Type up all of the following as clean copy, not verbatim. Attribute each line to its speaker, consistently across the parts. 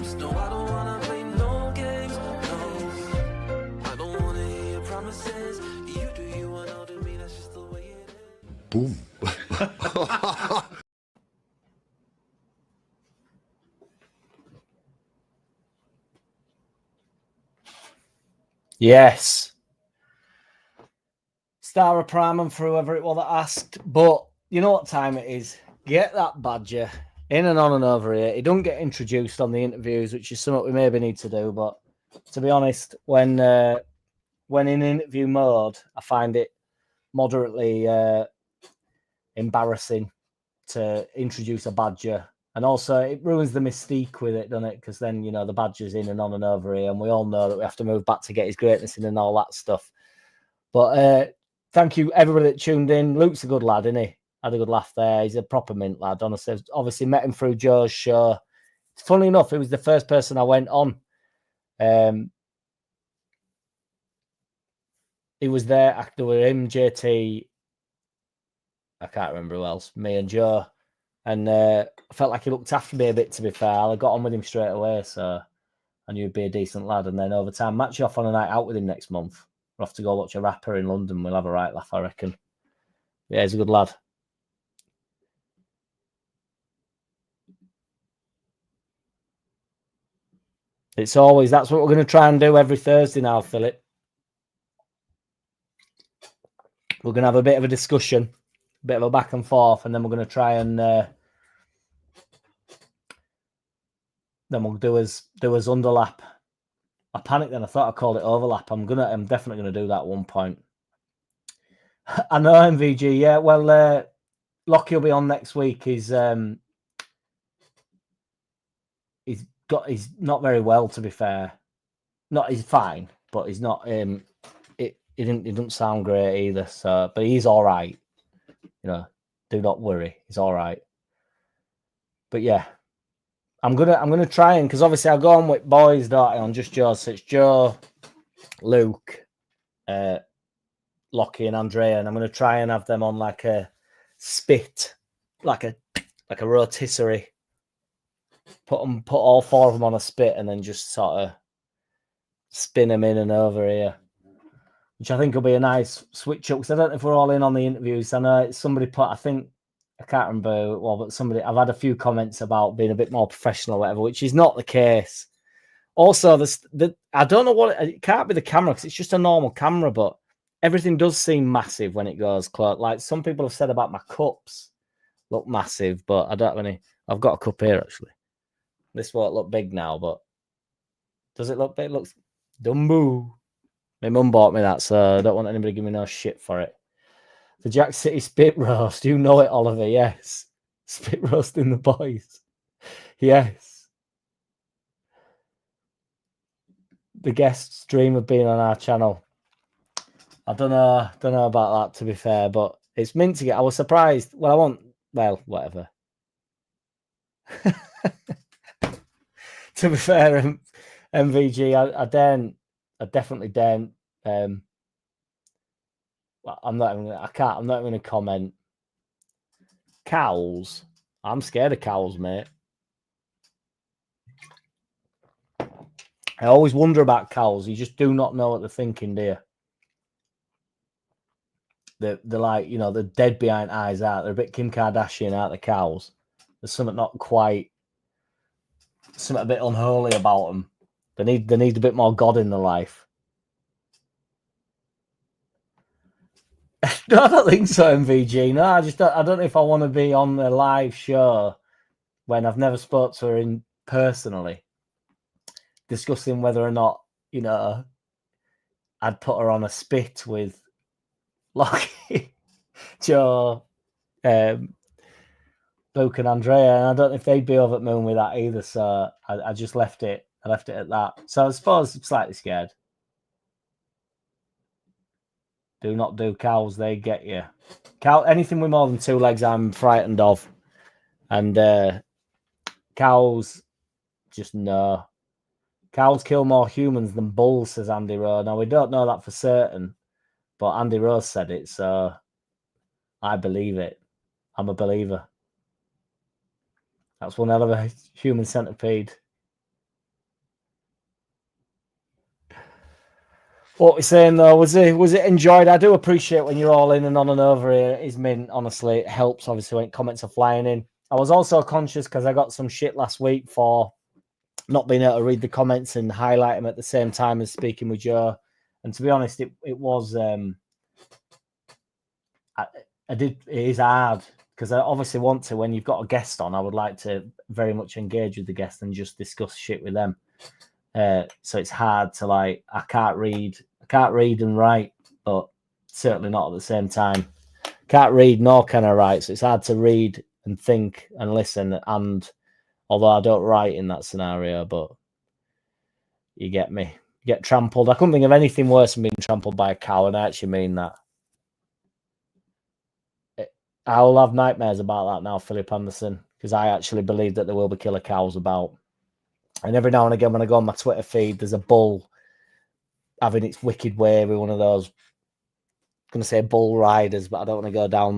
Speaker 1: games. No, I don't wanna play no games. No, I don't wanna hear your promises. You do you and I'll do me. That's just the way it is.
Speaker 2: Boom.
Speaker 3: Yes. Star of Prime and for whoever it was that asked. But you know what time it is. Get that badger in and on and over here. He don't get introduced on the interviews, which is something we maybe need to do. But to be honest, when in interview mode, I find it moderately embarrassing to introduce a badger. And also, it ruins the mystique with it, doesn't it? Because then, you know, the badger's in and on and over here, and we all know that we have to move back to get his greatness in and all that stuff. But thank you, everybody that tuned in. Luke's a good lad, isn't he? Had a good laugh there. He's a proper mint lad, honestly. Obviously, met him through Joe's show. Funnily enough, he was the first person I went on. He was there acting with him, JT. I can't remember who else. Me and Joe. And I felt like he looked after me a bit, to be fair. I got on with him straight away, so I knew he'd be a decent lad. And then over time, match you off on a night out with him next month. We'll have to go watch a rapper in London. We'll have a right laugh, I reckon. Yeah, he's a good lad. It's always, that's what we're going to try and do every Thursday now, Philip. We're going to have a bit of a discussion, a bit of a back and forth, and then we're going to try and then we'll do us underlap. I panicked then. I thought I called it overlap. I'm definitely going to do that at one point. I know MVG. Yeah, well, Lockie will be on next week. He's not very well, to be fair. He's fine, but he's not. He didn't sound great either. So, but he's all right. You know, do not worry. He's all right. But yeah, I'm gonna try and, because obviously I go on with boys, don't I, on Just Joe. So it's Joe, Luke, Lockie, and Andrea, and I'm gonna try and have them on like a spit, like a rotisserie. Put all four of them on a spit, and then just sort of spin them in and over here, which I think will be a nice switch up. Because I don't know if we're all in on the interviews. I know somebody put, I can't remember, but I've had a few comments about being a bit more professional or whatever, which is not the case. Also, I don't know what, it can't be the camera because it's just a normal camera, but everything does seem massive when it goes close. Like some people have said about my cups look massive, but I don't have any. I've got a cup here actually. This won't look big now, but does it look big? It looks dumbo. My mum bought me that, so I don't want anybody to give me no shit for it. The JackCity spit roast. You know it, Oliver. Yes. Spit roasting the boys. Yes. The guests dream of being on our channel. I don't know about that, to be fair, but it's mint to get. I was surprised. Well, whatever. To be fair, MVG, I definitely don't. I'm not even going to comment. Cows. I'm scared of cows, mate. I always wonder about cows. You just do not know what they're thinking, do you? They're like, you know, they're dead behind eyes out. They're a bit Kim Kardashian, aren't the cows? There's something not quite, something a bit unholy about them. They need a bit more God in their life. No, I don't think so, MVG. No, I don't know if I want to be on the live show when I've never spoke to her personally, discussing whether or not, you know, I'd put her on a spit with Lockie, Joe, Luke and Andrea, and I don't know if they'd be over the moon with that either. So I just left it. I left it at that. So I suppose I'm slightly scared. Do not do cows; they get you. Anything with more than two legs, I'm frightened of, and cows, just no. Cows kill more humans than bulls, says Andy Rowe. Now we don't know that for certain, but Andy Rose said it, so I believe it. I'm a believer. That's one hell of a human centipede. What we're saying though, was it enjoyed? I do appreciate when you're all in and on and over here. It's mint, honestly. It helps obviously when comments are flying in. I was also conscious because I got some shit last week for not being able to read the comments and highlight them at the same time as speaking with Joe. And to be honest, it was it is hard because I obviously want to, when you've got a guest on, I would like to very much engage with the guest and just discuss shit with them. So it's hard to I can't read and write, but certainly not at the same time. Can't read nor can I write, so it's hard to read and think and listen. And although I don't write in that scenario, but you get me. You get trampled. I couldn't think of anything worse than being trampled by a cow, and I actually mean that. I'll have nightmares about that now, Philip Anderson, because I actually believe that there will be killer cows about. And every now and again, when I go on my Twitter feed, there's a bull having its wicked way with one of those, I'm going to say bull riders, but I don't want to go down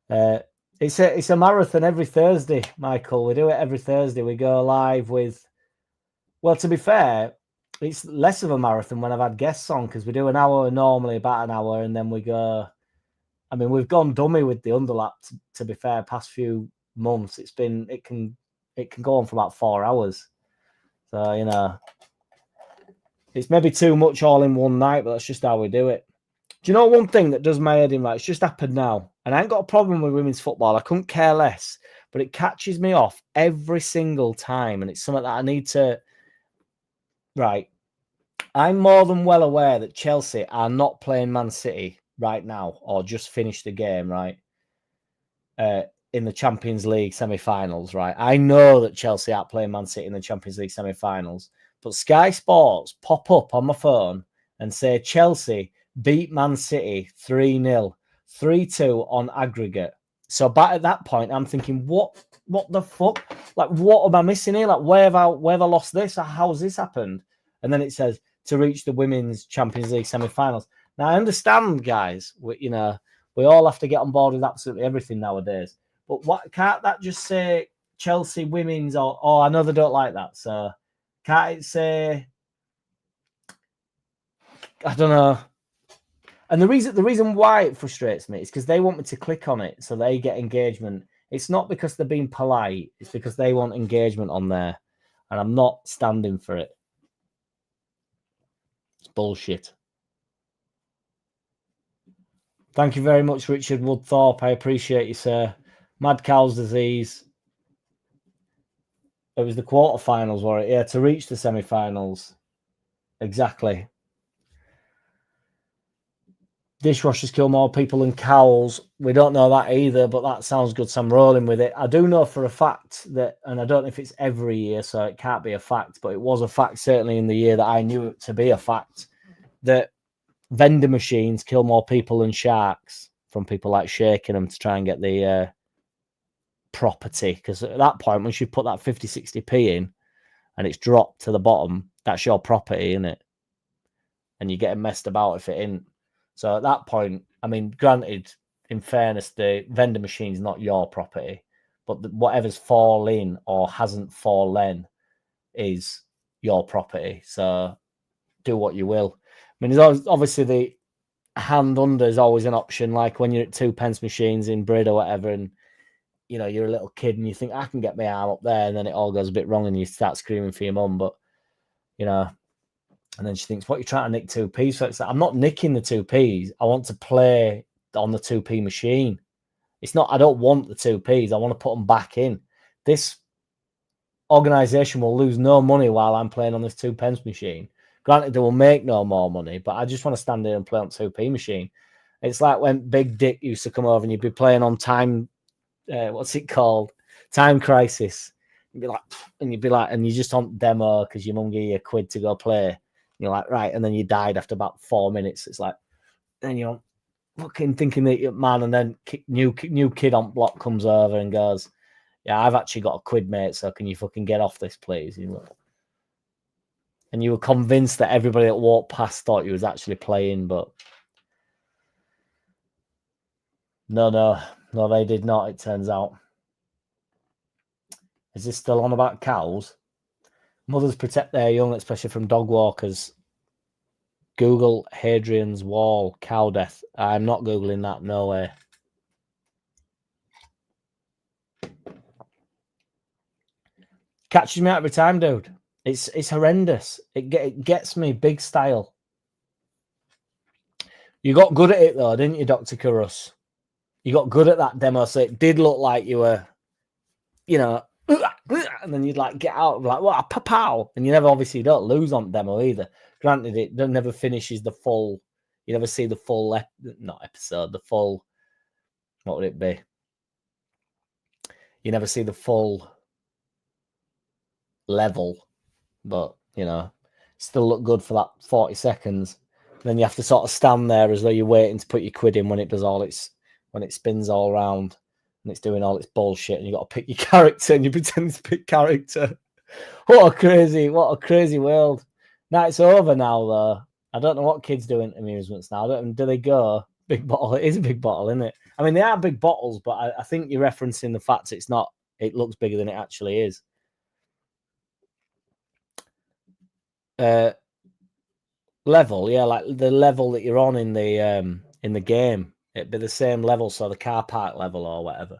Speaker 3: that. It's a marathon every Thursday, Michael. We do it every Thursday. We go live with, well, to be fair, it's less of a marathon when I've had guests on because we do an hour normally, about an hour, and then we go. I mean, we've gone dummy with the underlap. To be fair, past few months, it can go on for about 4 hours. So it's maybe too much all in one night, but that's just how we do it. Do you know one thing that does my head in? Right, it's just happened now, and I ain't got a problem with women's football. I couldn't care less, but it catches me off every single time, and it's something that I need to. Right, I'm more than well aware that Chelsea are not playing Man City right now, or just finished the game, right? In the Champions League semi-finals, right? I know that Chelsea aren't playing Man City in the Champions League semi-finals, but Sky Sports pop up on my phone and say Chelsea beat Man City 3-0, 3-2 on aggregate. So back at that point, I'm thinking, what the fuck? Like, what am I missing here? Like, where have I lost this? How's this happened? And then it says to reach the Women's Champions League semi-finals. Now, I understand, guys, we all have to get on board with absolutely everything nowadays. But what can't that just say Chelsea women's or I know they don't like that. So can't it say, I don't know. And the reason why it frustrates me is because they want me to click on it so they get engagement. It's not because they're being polite, it's because they want engagement on there. And I'm not standing for it. It's bullshit. Thank you very much, Richard Woodthorpe. I appreciate you, sir. Mad cow's disease. It was the quarterfinals, were it? Yeah, to reach the semi-finals. Exactly. Dishwashers kill more people than cows. We don't know that either, but that sounds good, so I'm rolling with it. I do know for a fact that, and I don't know if it's every year, so it can't be a fact, but it was a fact certainly in the year that I knew it to be a fact, that vending machines kill more people than sharks from people like shaking them to try and get the property. Because at that point, once you put that 50, 60p in and it's dropped to the bottom, that's your property, isn't it? And you're getting messed about if it ain't. So at that point, I mean, granted, in fairness, the vending machine's not your property, but whatever's fallen or hasn't fallen is your property. So do what you will. I mean, there's obviously the hand under is always an option, like when you're at 2p machines in Brid or whatever, and you're a little kid and you think I can get my arm up there, and then it all goes a bit wrong and you start screaming for your mum. But and then she thinks, what, you're trying to nick 2p? So it's like, I'm not nicking the 2p's. I want to play on the 2p machine. It's not, I don't want the 2p's. I want to put them back in. This organisation will lose no money while I'm playing on this 2p machine. Granted, they will make no more money, but I just want to stand there and play on 2p machine. It's like when Big Dick used to come over and you'd be playing on Time, what's it called? Time Crisis. You'd be like, and you just on demo because your mum gave you £1 to go play. You're like, right, and then you died after about 4 minutes. It's like, then you're fucking thinking that you're man, and then new kid on block comes over and goes, yeah, I've actually got £1, mate, so can you fucking get off this, please? And you were convinced that everybody that walked past thought you was actually playing, but no, they did not, it turns out. Is this still on about cows? Mothers protect their young, especially from dog walkers. Google Hadrian's Wall, cow death. I'm not Googling that, no way. Catches me out every time, dude. It's horrendous. It gets me big style. You got good at it though, didn't you, Dr. Kurus? You got good at that demo, so it did look like you were, you know, and then you'd like get out like what a pow, and you obviously don't lose on demo either. Granted, it never finishes the full. You never see the full not episode, the full. What would it be? You never see the full level, but you know, still look good for that 40 seconds. Then you have to sort of stand there as though you're waiting to put your quid in when it does all its, when it spins all around and it's doing all its bullshit, and you got to pick your character and you pretend to pick character. What a crazy world. Now it's over now though. I don't know what kids do in amusements now. Do they go big bottle? It is a big bottle, isn't it? I mean, they are big bottles, but I think you're referencing the fact it's not. It looks bigger than it actually is. Level, yeah, like the level that you're on in the game. It'd be the same level, so the car park level or whatever.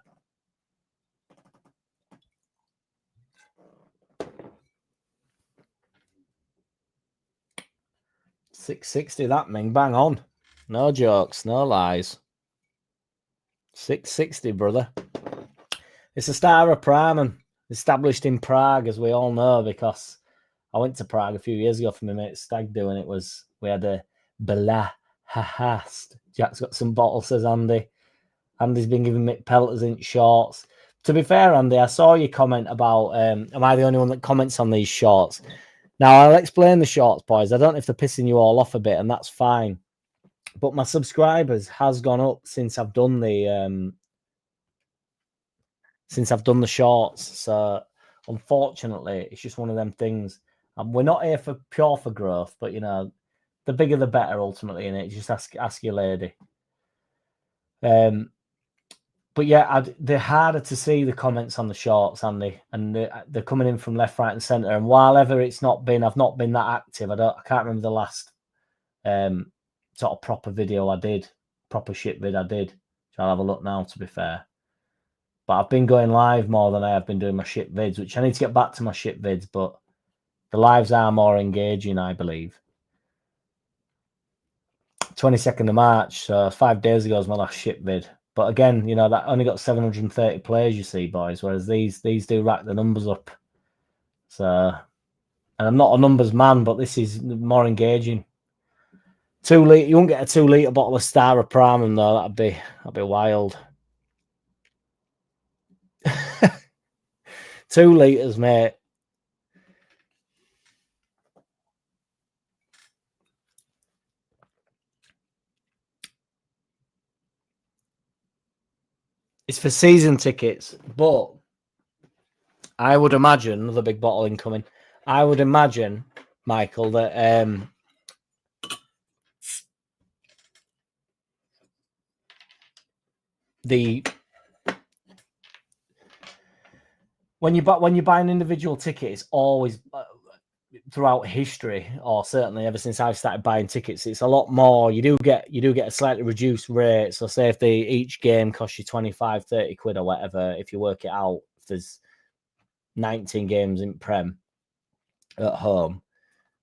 Speaker 3: $660, that Ming, bang on. No jokes, no lies. $660, brother. It's a star of Prime and established in Prague, as we all know, because I went to Prague a few years ago for my mate's stag do, and we had a Belahast. Jack's got some bottles, says Andy. Andy's been giving me pelters in shorts. To be fair, Andy, I saw your comment about am I the only one that comments on these shorts? Now, I'll explain the shorts, boys. I don't know if they're pissing you all off a bit, and that's fine. But my subscribers has gone up since I've done the shorts. So unfortunately, it's just one of them things. We're not here for growth, but you know, the bigger the better. Ultimately, in it, just ask your lady. But yeah, they're harder to see the comments on the shorts, Andy, and they're coming in from left, right, and centre. And while ever I've not been that active. I can't remember the last sort of proper video I did, proper shit vid I did. So I'll have a look now, to be fair. But I've been going live more than I have been doing my shit vids, which I need to get back to my shit vids, but the lives are more engaging, I believe. 22nd of March, so 5 days ago was my last shit vid. But again, you know, that only got 730 plays, you see, boys, whereas these do rack the numbers up. So, and I'm not a numbers man, but this is more engaging. 2 litre, you won't get a 2 litre bottle of Star of Prime, though. That'd be wild. 2 litres, mate. It's for season tickets, but I would imagine another big bottle incoming. I would imagine, Michael, that when you buy an individual ticket, it's always throughout history, or certainly ever since I've started buying tickets, it's a lot more. You do get a slightly reduced rate. So say if each game costs you 25, 30 quid or whatever, if you work it out, if there's 19 games in Prem at home,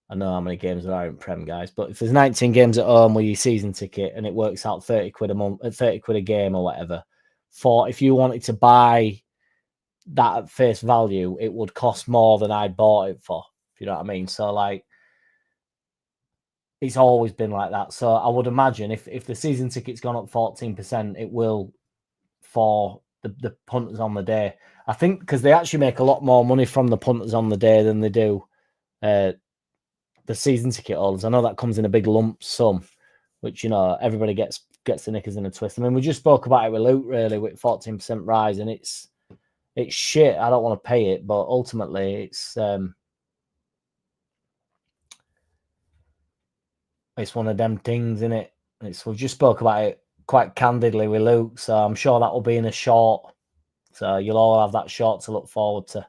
Speaker 3: I know how many games there are in Prem, guys, but if there's 19 games at home with your season ticket and it works out 30 quid a month, 30 quid a game or whatever, if you wanted to buy that at face value, it would cost more than I bought it for. You know what I mean? So like, it's always been like that. So I would imagine if the season ticket's gone up 14%, it will for the punters on the day. I think because they actually make a lot more money from the punters on the day than they do the season ticket holders. I know that comes in a big lump sum, which, you know, everybody gets the knickers in a twist. I mean, we just spoke about it with Luke, really, with 14% rise, and it's shit. I don't want to pay it, but ultimately it's one of them things, isn't it? We've just spoke about it quite candidly with Luke, so I'm sure that will be in a short. So you'll all have that short to look forward to.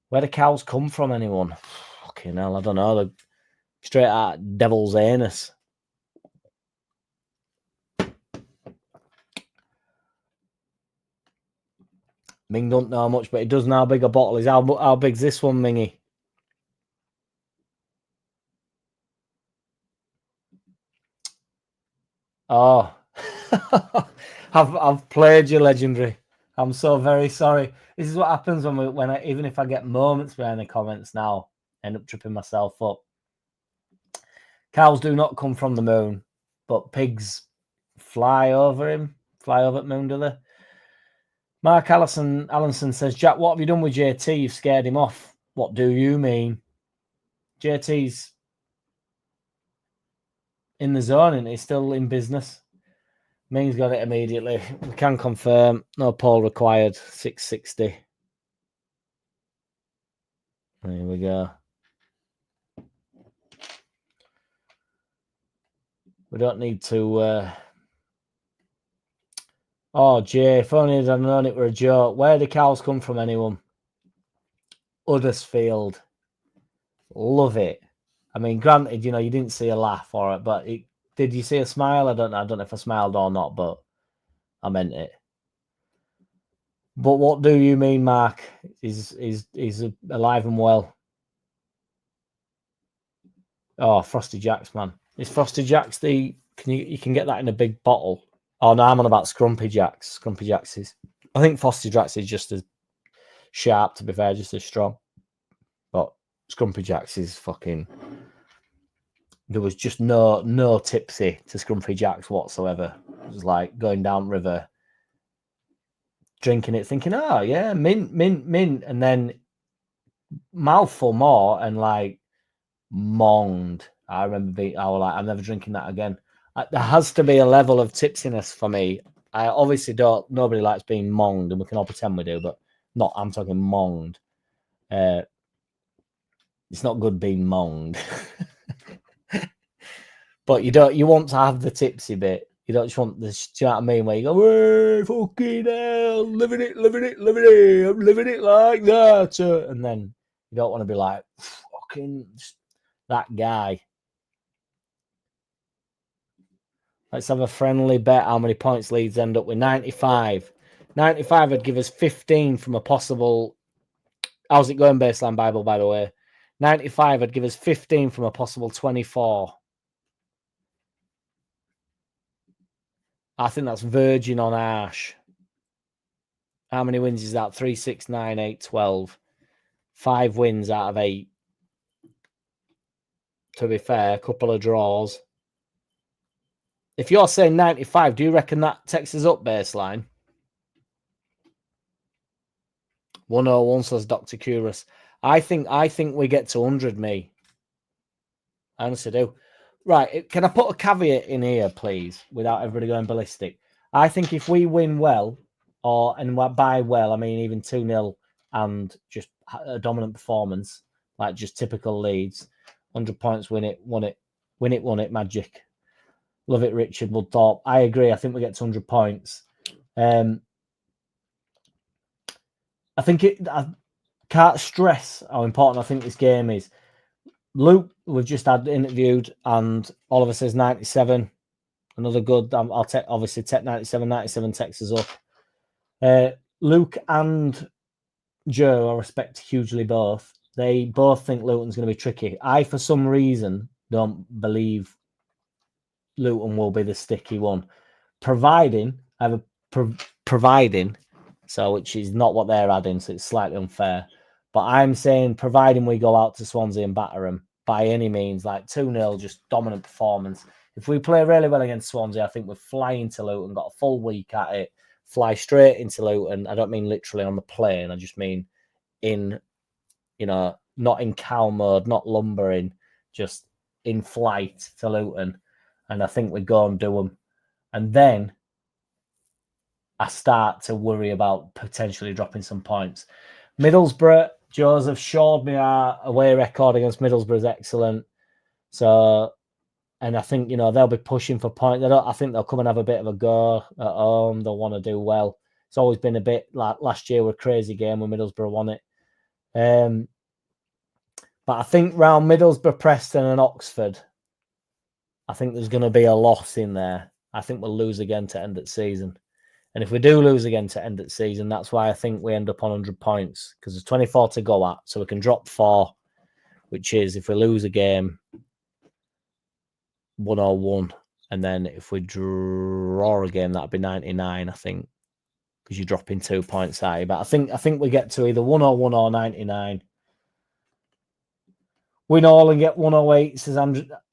Speaker 3: Where do cows come from, anyone? Fucking hell, I don't know. They're Straight out devil's anus. Ming don't know much, but he does know how big a bottle is. How big's this one, Mingy? Oh, I've played you, legendary. I'm so very sorry. This is what happens when even if I get moments behind the comments now, I end up tripping myself up. Cows do not come from the moon, but pigs fly over at moon, do they? Mark Allenson says, Jack, what have you done with JT? You've scared him off. What do you mean? JT's in the zone and he's still in business. Ming's got it immediately. We can confirm. No poll required. 660. There we go. We don't need to... Oh, Jay, if only I'd known it were a joke. Where do cows come from, anyone? Uddersfield. Love it. I mean, granted, you didn't see a laugh for it, but did you see a smile? I don't know if I smiled or not, but I meant it. But what do you mean, Mark? He's alive and well. Oh, Frosty Jacks, man. Is Frosty Jacks you can get that in a big bottle? Oh no, I'm on about Scrumpy Jacks. Scrumpy Jacks is. I think Frosty Jacks is just as sharp, to be fair, just as strong. But Scrumpy Jacks is fucking. There was just no tipsy to Scrumpy Jacks whatsoever. It was like going down river, drinking it, thinking, oh yeah, mint, and then mouthful more and like monged. I remember I was like, I'm never drinking that again. There has to be a level of tipsiness for me. I obviously don't. Nobody likes being monged, and we can all pretend we do, but not. I'm talking monged. It's not good being monged. But you want to have the tipsy bit. You don't just want this, do you know what I mean? Where you go, hey, fucking hell, living it, I'm living it like that. And then you don't want to be like, fucking that guy. Let's have a friendly bet how many points Leeds end up with. 95. 95 would give us 15 from a possible... How's it going, Baseline Bible, by the way? 95 would give us 15 from a possible 24. I think that's Virgin on Ash. How many wins is that? 3, 6, 9, 8, 12. 5 wins out of 8. To be fair, a couple of draws. If you're saying 95, do you reckon that takes us up, Baseline? 101 says Dr. Curus. I think we get to 100, me. I honestly do. Right, can I put a caveat in here, please, without everybody going ballistic? I think if we win well, and by well, I mean even 2-0 and just a dominant performance, like just typical Leeds, 100 points, win it, magic. Love it, Richard Woodthorpe. I agree. I think we get to 100 points. I think I can't stress how important I think this game is. Luke, we've just had interviewed, and Oliver says 97. Another good. I'll take 97. 97 takes us up. Luke and Joe, I respect hugely both. They both think Luton's going to be tricky. I, for some reason, don't believe Luton will be the sticky one, providing so which is not what they're adding, so it's slightly unfair. But I'm saying, providing we go out to Swansea and batter them by any means, like 2-0, just dominant performance. If we play really well against Swansea, I think we're flying to Luton, got a full week at it, fly straight into Luton. I don't mean literally on the plane. I just mean in, not in cow mode, not lumbering, just in flight to Luton. And I think we go and do them. And then I start to worry about potentially dropping some points. Middlesbrough, Joseph showed me our away record against Middlesbrough is excellent. So, and I think, they'll be pushing for points. I think they'll come and have a bit of a go at home. They'll want to do well. It's always been a bit like last year, a crazy game when Middlesbrough won it. But I think round Middlesbrough, Preston and Oxford, I think there's going to be a loss in there. I think we'll lose again to end the season. And if we do lose again to end the season, that's why I think we end up on 100 points, because there's 24 to go at. So we can drop 4, which is if we lose a game, 101. And then if we draw a game, that'd be 99, I think, because you're dropping 2 points out. But I think we get to either 101 or 99. Win all and get 108, says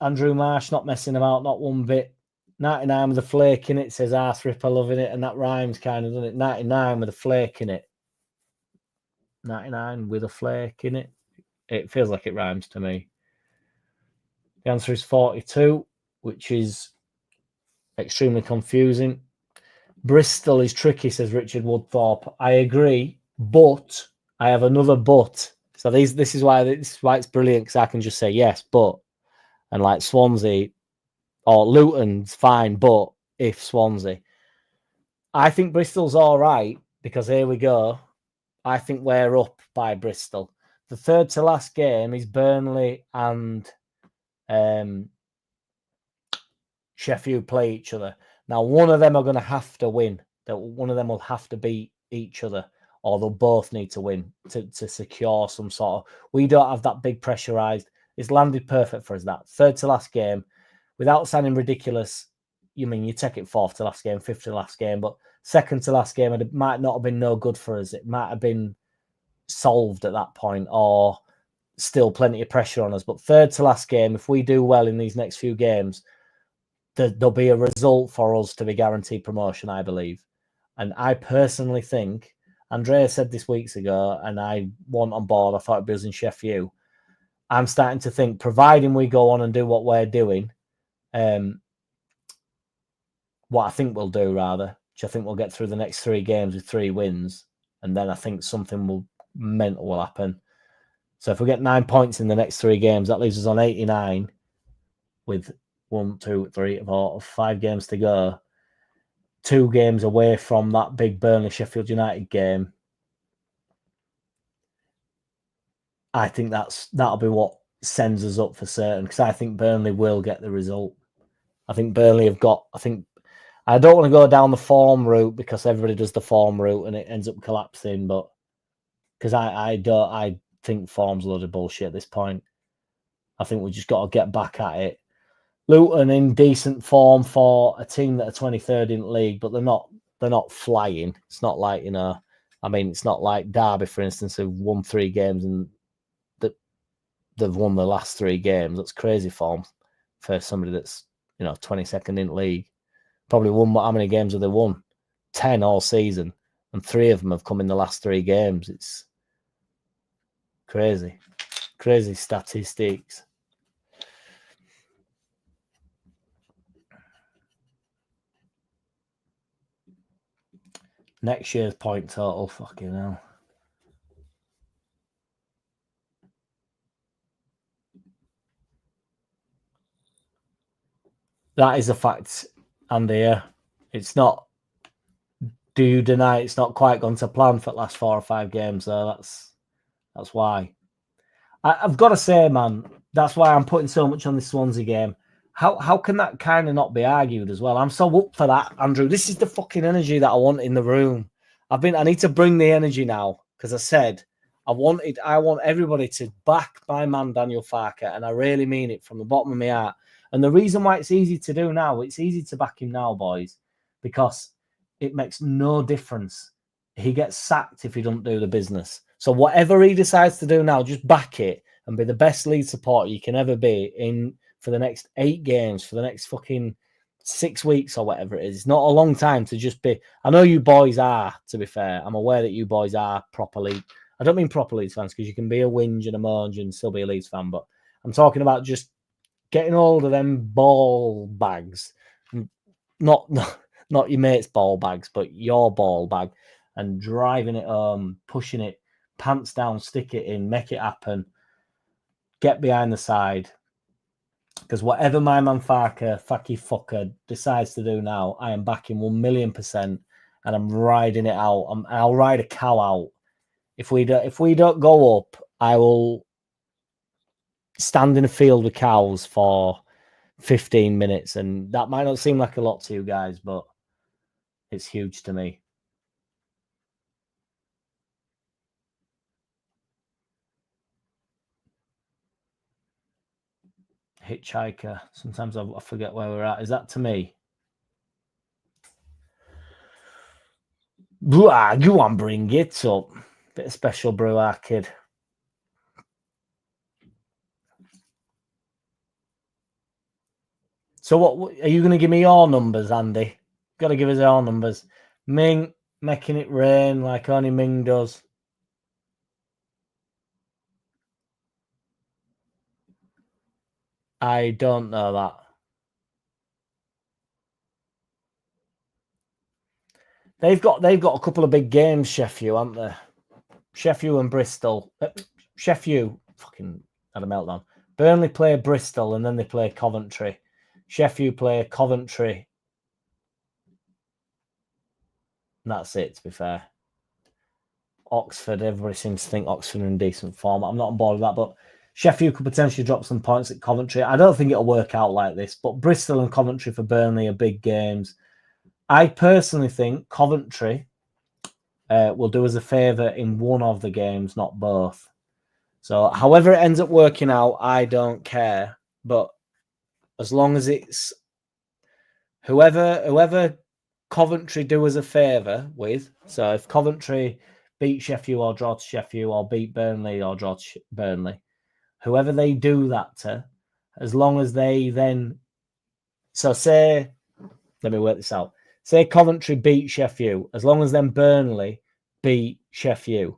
Speaker 3: Andrew Marsh, not messing about, not one bit. 99 with a flake in it, says Arse Ripper, loving it, and that rhymes kind of, doesn't it? 99 with a flake in it. 99 with a flake in it. It feels like it rhymes to me. The answer is 42, which is extremely confusing. Bristol is tricky, says Richard Woodthorpe. I agree, but I have another but. So this is why it's brilliant, because I can just say yes, but, and like Swansea or Luton's fine, but if Swansea, I think Bristol's all right, because here we go. I think we're up by Bristol. The third to last game is Burnley and Sheffield play each other. Now, one of them are going to have to win. One of them will have to beat each other, or they'll both need to win to secure some sort of... We don't have that big pressurised. It's landed perfect for us, that. Third to last game, without sounding ridiculous, you take it fourth to last game, fifth to last game, but second to last game, it might not have been no good for us. It might have been solved at that point, or still plenty of pressure on us. But third to last game, if we do well in these next few games, there'll be a result for us to be guaranteed promotion, I believe. And I personally think, Andrea said this weeks ago, and I wasn't on board, I thought it'd be us in Sheffield. I'm starting to think, providing we go on and do what we're doing, what I think we'll do, rather, which I think we'll get through the next 3 games with 3 wins, and then I think something mental will happen. So if we get 9 points in the next 3 games, that leaves us on 89 with 1, 2, 3, 4, 5 games to go. 2 games away from that big Burnley Sheffield United game. I think that'll be what sends us up for certain, because I think Burnley will get the result. I think Burnley have got... I don't want to go down the form route, because everybody does the form route and it ends up collapsing, but because I think form's a load of bullshit at this point. I think we just got to get back at it. Luton in decent form for a team that are 23rd in the league, but they're not flying. It's not like, it's not like Derby, for instance, who've won 3 games and they've won the last 3 games. That's crazy form for somebody that's 22nd in the league. Probably won, how many games have they won? 10 all season, and 3 of them have come in the last 3 games. It's crazy statistics. Next year's point total, fucking hell. That is a fact, Andy. It's not... Do you deny it's not quite gone to plan for the last 4 or 5 games, though? That's why. I've got to say, man, that's why I'm putting so much on this Swansea game. How can that kind of not be argued as well? I'm so up for that, Andrew. This is the fucking energy that I want in the room. I need to bring the energy now, because I said I want everybody to back my man Daniel Farke, and I really mean it from the bottom of my heart. And the reason why it's easy to do now, it's easy to back him now, boys, because it makes no difference. He gets sacked if he doesn't do the business. So whatever he decides to do now, just back it and be the best Leeds supporter you can ever be in for the next 8 games, for the next fucking 6 weeks or whatever it is. It's not a long time to just be... I know you boys are, to be fair. I'm aware that you boys are properly... I don't mean proper Leeds fans, because you can be a whinge and a moan and still be a Leeds fan, but I'm talking about just getting hold of them ball bags. Not your mate's ball bags, but your ball bag, and driving it home, pushing it, pants down, stick it in, make it happen, get behind the side. Because whatever my man Farke, fucky fucker, decides to do now, I am backing 1,000,000%, and I'm riding it out. I'll ride a cow out. If we don't go up, I will stand in a field with cows for 15 minutes, and that might not seem like a lot to you guys, but it's huge to me. Hitchhiker. Sometimes I forget where we're at. Is that to me? Go on, bring it up. Bit of special brew, our kid. So what are you going to give me your numbers, Andy? Got to give us our numbers. Ming making it rain like only Ming does. I don't know that. They've got a couple of big games, Sheffield, haven't they? Sheffield and Bristol. Sheffield fucking had a meltdown. Burnley play Bristol and then they play Coventry. Sheffield play Coventry. And that's it, to be fair. Oxford, everybody seems to think Oxford are in decent form. I'm not on board with that, but Sheffield could potentially drop some points at Coventry. I don't think it'll work out like this, but Bristol and Coventry for Burnley are big games. I personally think Coventry will do us a favour in one of the games, not both. So however it ends up working out, I don't care. But as long as it's whoever Coventry do us a favour with, so if Coventry beat Sheffield or draw to Sheffield or beat Burnley or draw to Burnley, whoever they do that to, as long as they then... So say, let me work this out. Say Coventry beat Sheffield, as long as then Burnley beat Sheffield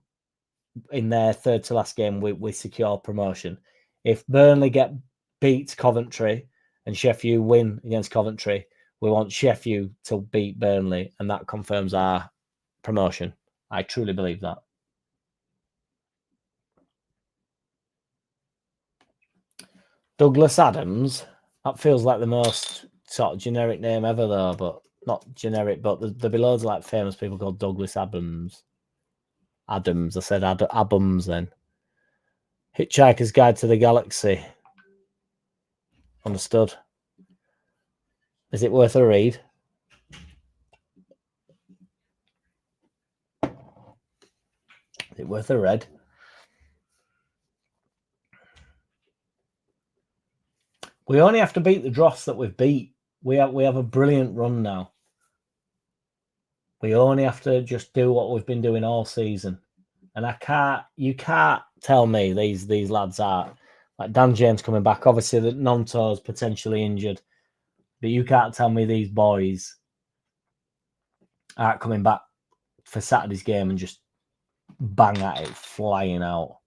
Speaker 3: in their third to last game, we secure promotion. If Burnley beat Coventry and Sheffield win against Coventry, we want Sheffield to beat Burnley, and that confirms our promotion. I truly believe that. Douglas Adams, that feels like the most sort of generic name ever, though, but not generic, but there'll be loads of like famous people called Douglas Adams. I said Adams then. Hitchhiker's Guide to the Galaxy. Understood. Is it worth a read? Is it worth a read? We only have to beat the dross that we've beat. We have a brilliant run now. We only have to just do what we've been doing all season. And you can't tell me these lads are like Dan James coming back. Obviously, the Nonto's potentially injured, but you can't tell me these boys aren't coming back for Saturday's game and just bang at it, flying out.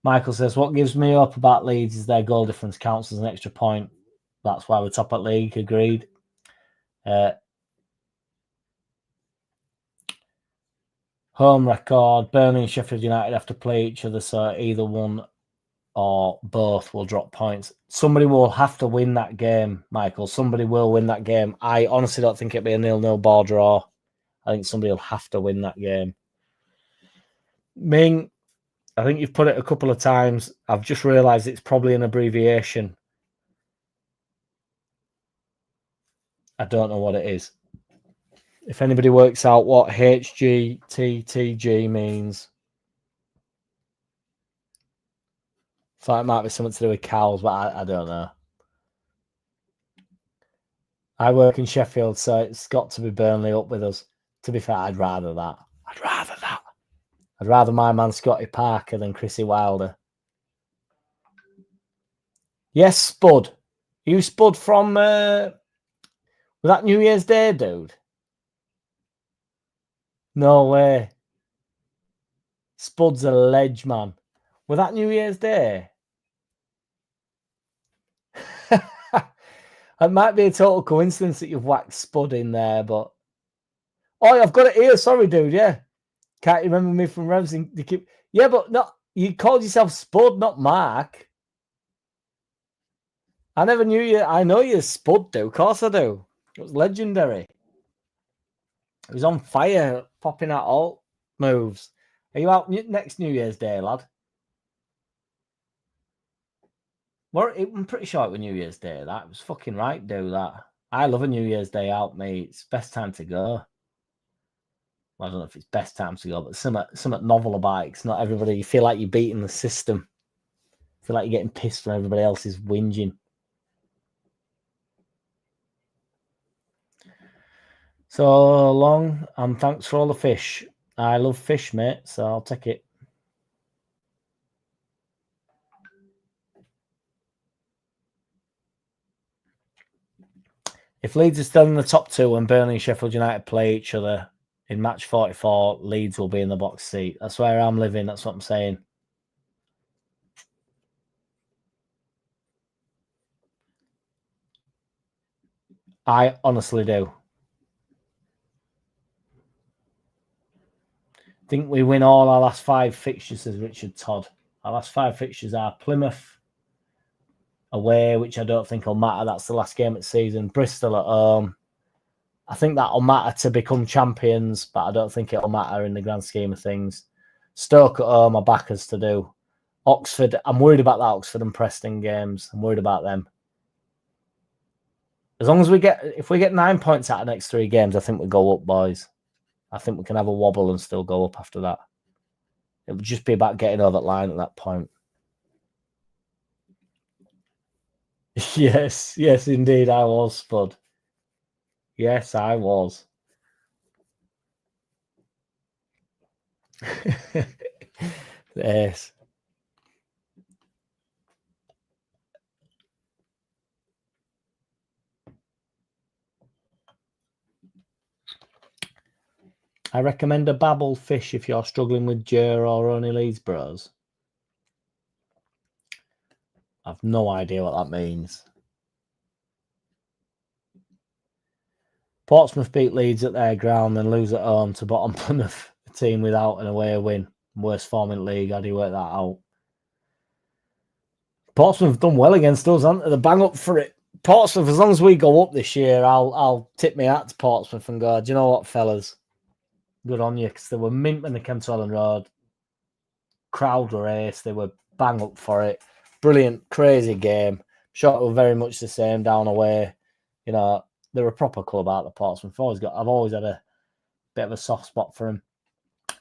Speaker 3: Michael says, what gives me up about Leeds is their goal difference counts as an extra point. That's why we're top at league. Agreed. Home record, Burnley and Sheffield United have to play each other, so either one or both will drop points. Somebody will have to win that game, Michael. Somebody will win that game. I honestly don't think it'll be a 0-0 ball draw. I think somebody will have to win that game. Ming, I think you've put it a couple of times. I've just realised it's probably an abbreviation. I don't know what it is. If anybody works out what HGTTG means, thought it might be something to do with cows, but I don't know. I work in Sheffield, so it's got to be Burnley up with us. To be fair, I'd rather that. I'd rather my man Scotty Parker than Chrissy Wilder. Yes, Spud. You Spud from... was that New Year's Day, dude? No way. Spud's a ledge, man. Was that New Year's Day? It might be a total coincidence that you've whacked Spud in there, but... Oh, I've got it here. Sorry, dude, yeah. Can't remember me from Ramsey. Yeah, but not... You called yourself Spud, not Mark. I never knew you. I know you're Spud, dude. Of course I do. It was legendary. It was on fire, popping out alt moves. Are you out next New Year's Day, lad? Well, I'm pretty sure it was New Year's Day. That was fucking right. Do that. I love a New Year's Day out, mate. It's best time to go. Well, I don't know if it's best time to go, but something novel about it. It's not everybody. You feel like you're beating the system. You feel like you're getting pissed when everybody else is whinging. So long, and thanks for all the fish. I love fish, mate, so I'll take it. If Leeds are still in the top two when Burnley and Sheffield United play each other in match 44, Leeds will be in the box seat. That's where I'm living. That's what I'm saying. I honestly do. I think we win all our last 5 fixtures, says Richard Todd. Our last 5 fixtures are Plymouth away, which I don't think will matter. That's the last game of the season. Bristol at home. I think that'll matter to become champions, but I don't think it'll matter in the grand scheme of things. Stoke at home are backers to do. Oxford, I'm worried about the Oxford and Preston games. I'm worried about them. As long as if we get 9 points out of the next 3 games, I think we'll go up, boys. I think we can have a wobble and still go up after that. It would just be about getting over that line at that point. Yes, indeed, I was, Spud. Yes, I was. Yes. I recommend a babble fish if you're struggling with Jer or only Leeds Bros. I've no idea what that means. Portsmouth beat Leeds at their ground and lose at home to bottom Plymouth, a team without an away win. Worst form in the league. How do you work that out? Portsmouth have done well against us, haven't they? They're bang up for it. Portsmouth, as long as we go up this year, I'll tip my hat to Portsmouth and go, do you know what, fellas? Good on you, because they were mint when they came to Ellen Road. Crowd were ace. They were bang up for it. Brilliant, crazy game. Sure, it was very much the same down away. You know, they're a proper club out of Portsmouth. I've always had a bit of a soft spot for them.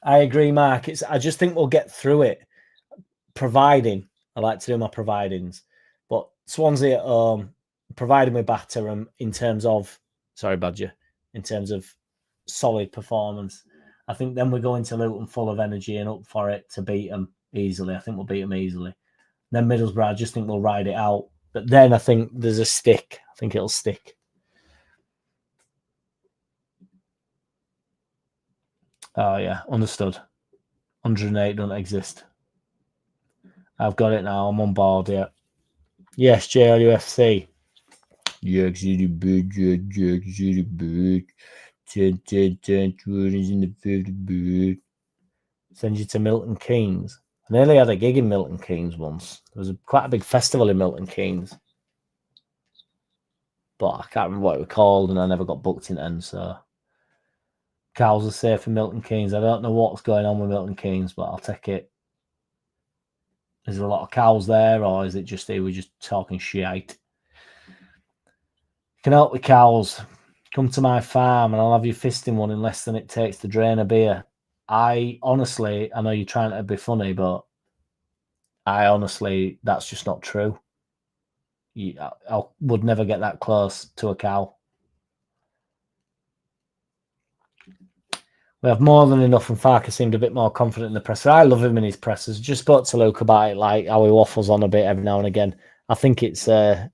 Speaker 3: I agree, Mark. I just think we'll get through it, providing I like to do my providings. But Swansea at home, providing we batter them in terms of Badger, in terms of solid performance. I think then we go into Luton full of energy and up for it to beat them easily. I think we'll beat them easily. Then Middlesbrough, I just think we'll ride it out. But then I think there's a stick. I think it'll stick. Oh, yeah. Understood. 108 don't exist. I've got it now. I'm on board, yeah. Yes, JLUFC. JackCity big, JackCity big. 10 is in the 50 big. Send you to Milton Keynes. I nearly had a gig in Milton Keynes once. There was quite a big festival in Milton Keynes. But I can't remember what it was called, and I never got booked in the end, so... Cows are safe in Milton Keynes. I don't know what's going on with Milton Keynes, but I'll take it. Is there a lot of cows there, or is it just they were just talking shite? Can help with cows. Come to my farm and I'll have you fisting one in less than it takes to drain a beer. I honestly, I know you're trying to be funny, but that's just not true. I would never get that close to a cow. We have more than enough, and Farker seemed a bit more confident in the presser. I love him in his pressers. Just spoke to Luke about it, like how he waffles on a bit every now and again. I think it's a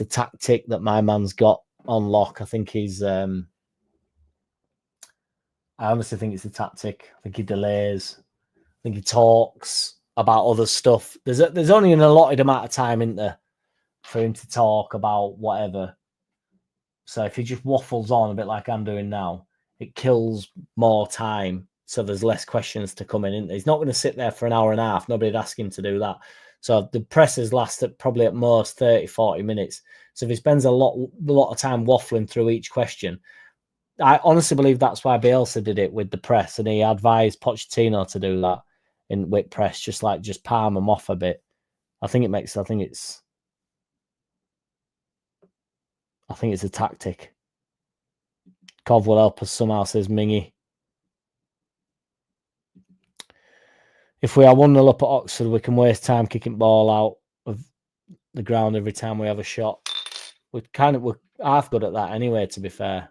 Speaker 3: tactic that my man's got on lock. I think I honestly think it's a tactic. I think he delays. I think he talks about other stuff. There's only an allotted amount of time, isn't there, for him to talk about whatever. So if he just waffles on a bit like I'm doing now, it kills more time. So there's less questions to come in, isn't there? He's not going to sit there for an hour and a half. Nobody'd ask him to do that. So the pressers last probably at most 30, 40 minutes. So if he spends a lot of time waffling through each question, I honestly believe that's why Bielsa did it with the press, and he advised Pochettino to do that in with press, just palm them off a bit. I think it's a tactic. Cov will help us somehow, says Mingy. If we are 1-0 up at Oxford, we can waste time kicking ball out of the ground every time we have a shot. We're half good at that anyway, to be fair.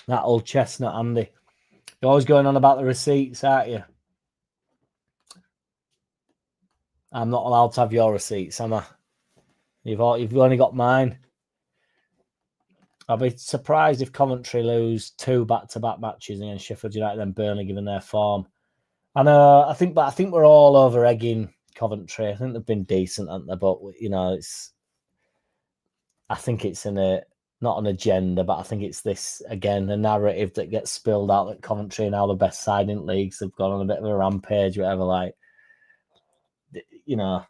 Speaker 3: That old chestnut, Andy. You're always going on about the receipts, aren't you? I'm not allowed to have your receipts, am I? You've only got mine. I'll be surprised if Coventry lose 2 back-to-back matches against Sheffield United and Burnley, given their form. I know. I think we're all over egging Coventry. I think they've been decent, haven't they? But I think it's not an agenda, but I think it's this again, a narrative that gets spilled out that Coventry are now the best side in leagues. They've gone on a bit of a rampage, whatever. Like, it'd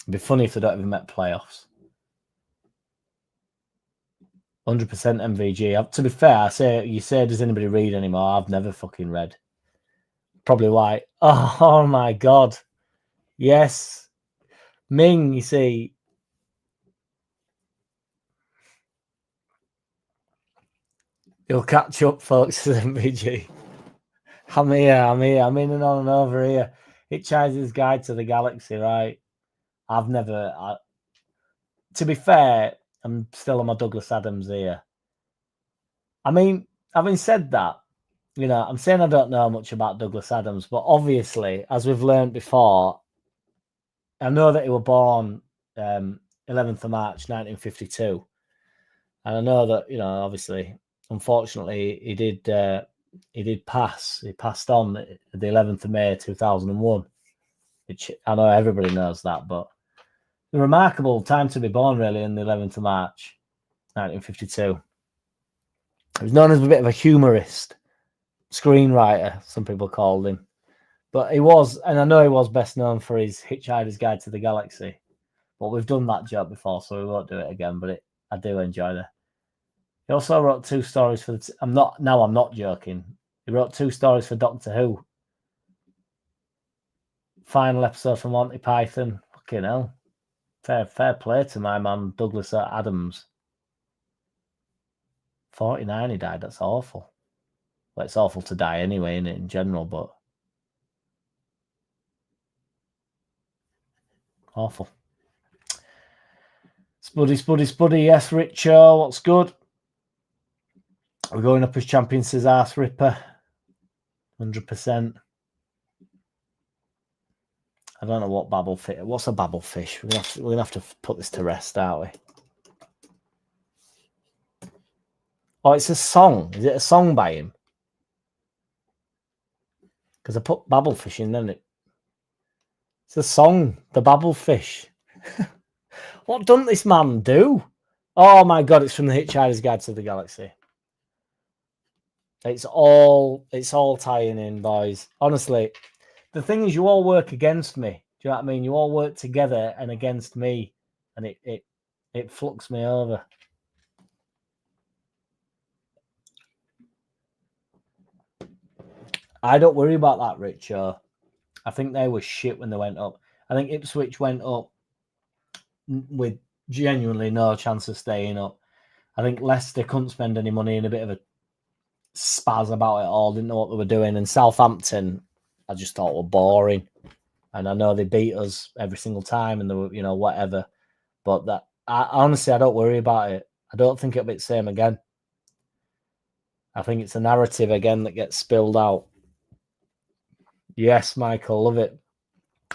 Speaker 3: be funny if they don't even make playoffs. 100% MVG. To be fair, you say, does anybody read anymore? I've never fucking read. Probably why. Oh my God. Yes. Ming, you see. You'll catch up, folks, to MVG. I'm here. I'm in and on and over here. Hitchhiker's Guide to the Galaxy, right? To be fair, I'm still on my Douglas Adams here. I mean, having said that, I'm saying I don't know much about Douglas Adams, but obviously, as we've learned before, I know that he was born 11th of March, 1952. And I know that, obviously, unfortunately, he did pass. He passed on the 11th of May, 2001, which I know everybody knows that, but a remarkable time to be born, really, in the 11th of March, 1952. He was known as a bit of a humorist, screenwriter, some people called him. But he was, and I know he was best known for his Hitchhiker's Guide to the Galaxy. But we've done that job before, so we won't do it again, but I do enjoy that. He also wrote 2 stories for I'm not joking. He wrote 2 stories for Doctor Who. Final episode from Monty Python. Fucking hell. Fair play to my man Douglas Adams. 49 he died. That's awful. Well, it's awful to die anyway, innit, in general, but awful. Spuddy. Yes, Richo. What's good? We're going up as champion, says Arse Ripper. 100%. I don't know what babble fish. What's a babble fish? We're gonna have to put this to rest, aren't we? Oh, it's a song. Is it a song by him? Because I put babble fish in, then it's a song. The babble fish. What doesn't this man do? Oh my God! It's from the Hitchhiker's Guide to the Galaxy. It's all tying in, boys. Honestly, the thing is, you all work against me. Do you know what I mean? You all work together and against me, and it flux me over. I don't worry about that, Richo. I think they were shit when they went up. I think Ipswich went up with genuinely no chance of staying up. I think Leicester couldn't spend any money, in a bit of a spaz about it all, didn't know what they were doing. And Southampton, I just thought were boring. And I know they beat us every single time and they were, whatever. But honestly, I don't worry about it. I don't think it'll be the same again. I think it's a narrative again that gets spilled out. Yes, Michael, love it.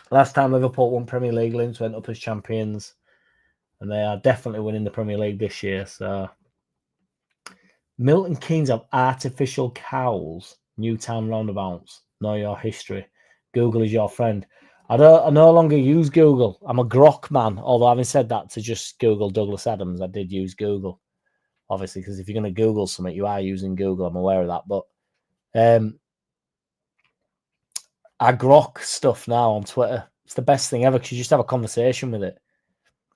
Speaker 3: Last time Liverpool won Premier League, Linz went up as champions. And they are definitely winning the Premier League this year. So Milton Keynes have artificial cows, Newtown roundabouts. Know your history. Google is your friend. I no longer use Google. I'm a grok man. Although having said that, to just Google Douglas Adams, I did use Google. Obviously, because if you're going to Google something, you are using Google. I'm aware of that. But I grok stuff now on Twitter. It's the best thing ever because you just have a conversation with it.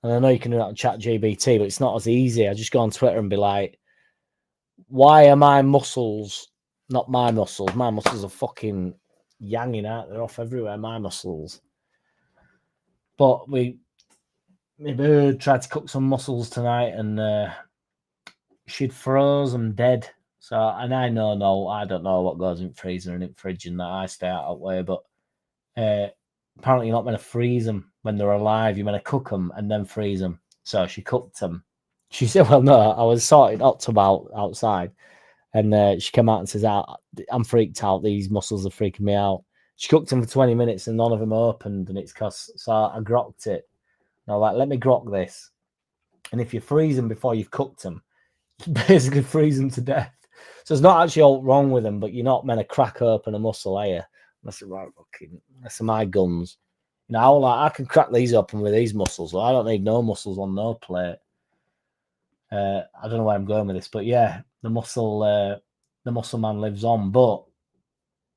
Speaker 3: And I know you can do that on ChatGPT, but it's not as easy. I just go on Twitter and be like, why are my muscles Not my muscles. My muscles are fucking yanging out. They're off everywhere, my muscles. But my bird tried to cook some mussels tonight, and she'd froze them dead. So, and I don't know what goes in freezer and in fridge and that. I stay out that way. But apparently, you're not meant to freeze them when they're alive. You're meant to cook them and then freeze them. So she cooked them. She said, "Well, no, I was sorting hot tub outside." And she came out and says, I'm freaked out. These mussels are freaking me out. She cooked them for 20 minutes and none of them opened. And it's because, so I grokked it. And I was like, let me grok this. And if you freeze them before you've cooked them, you basically freeze them to death. So it's not actually all wrong with them, but you're not meant to crack open a mussel, are you? That's right, fucking, that's my guns. You know, I can crack these open with these mussels. I don't need no mussels on no plate. I don't know where I'm going with this, but yeah, the mussel man lives on. But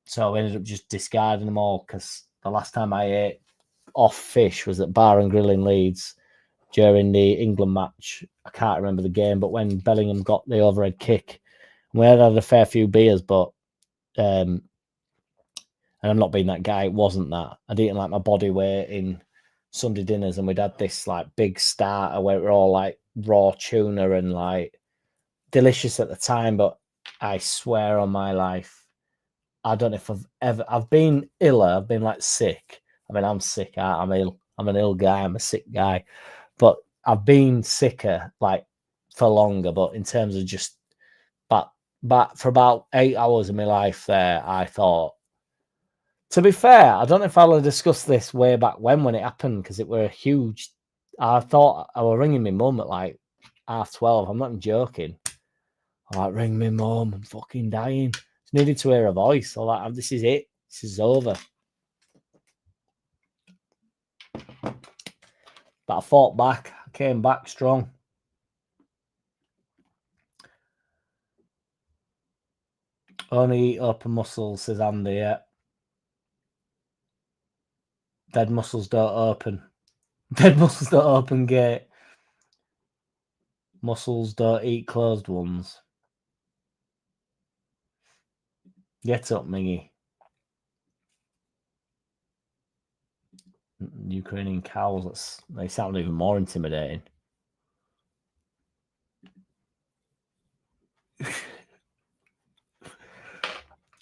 Speaker 3: so I ended up just discarding them all because the last time I ate off fish was at Bar and Grill in Leeds during the England match. I can't remember the game, but when Bellingham got the overhead kick, we had a fair few beers, but and I'm not being that guy. It wasn't that. I didn't like my body weight in Sunday dinners, and we'd had this like big starter where it were all like raw tuna and like delicious at the time, but I swear on my life, I don't know if I've been iller. I've been like sick. I mean, I'm sick. I'm ill. I'm an ill guy. I'm a sick guy, but I've been sicker like for longer. But in terms of just, but for about 8 hours of my life there, I thought. To be fair, I don't know if I'll have discussed this way back when it happened because it were a huge. I thought I was ringing my mum at like 12:30. I'm not even joking. I'm like, ring me mum, I'm fucking dying. Just needed to hear a voice. I'm like, this is it. This is over. But I fought back. I came back strong. Only eat open muscles, says Andy, yeah. Dead muscles don't open. Dead muscles don't open gate. Muscles don't eat closed ones. Get up, Mingy. Ukrainian cows, they sound even more intimidating.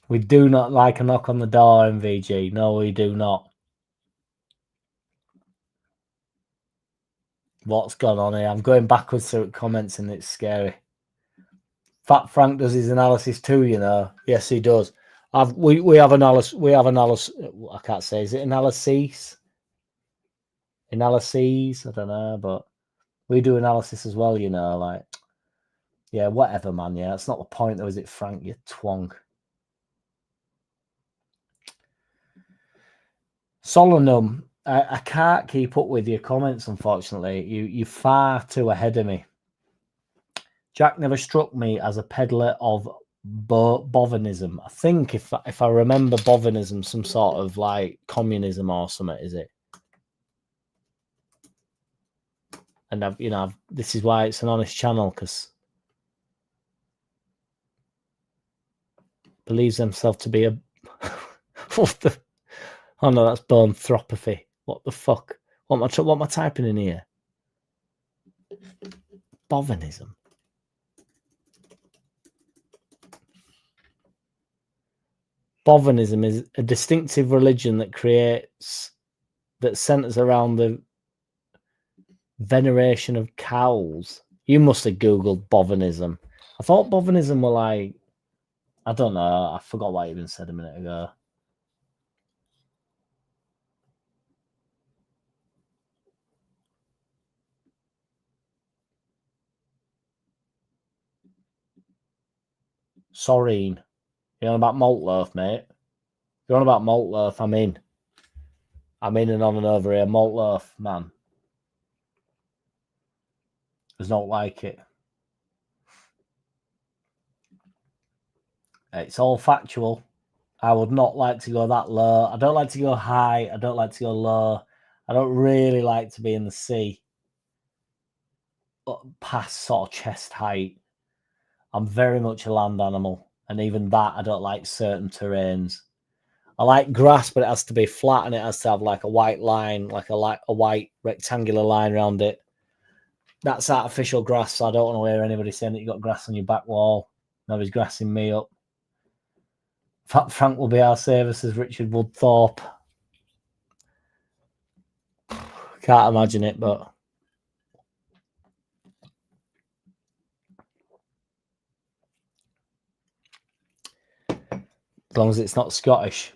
Speaker 3: We do not like a knock on the door, MVG. No, we do not. What's gone on here? I'm going backwards through comments and it's scary. Fat Frank does his analysis too, you know. Yes, he does. We have analysis. We have analysis. I can't say. Is it analyses? Analyses? I don't know, but we do analysis as well, you know. Like, yeah, whatever, man. Yeah, that's not the point, though, is it, Frank? You twonk. Solanum, I can't keep up with your comments, unfortunately. You're far too ahead of me. Jack never struck me as a peddler of bovinism. I think if I remember bovinism, some sort of like communism or something, is it? And this is why it's an honest channel, because believes himself to be a what the. Oh no, that's boanthropophy. What the fuck? What am I typing in here? Bovinism. Bovinism is a distinctive religion that centers around the veneration of cows. You must have Googled bovinism. I thought bovinism were like, I don't know. I forgot what I even said a minute ago. Sorry. You're on about malt loaf, mate. You're on about malt loaf. I'm in. I'm in and on and over here. Malt loaf, man. There's not like it. It's all factual. I would not like to go that low. I don't like to go high. I don't like to go low. I don't really like to be in the sea past sort of chest height. I'm very much a land animal. And even that, I don't like certain terrains. I like grass, but it has to be flat and it has to have like a white line, like a white rectangular line around it. That's artificial grass, so I don't want to hear anybody saying that you got grass on your back wall. Nobody's grassing me up. Frank will be our services, Richard Woodthorpe. Can't imagine it, but as long as it's not Scottish.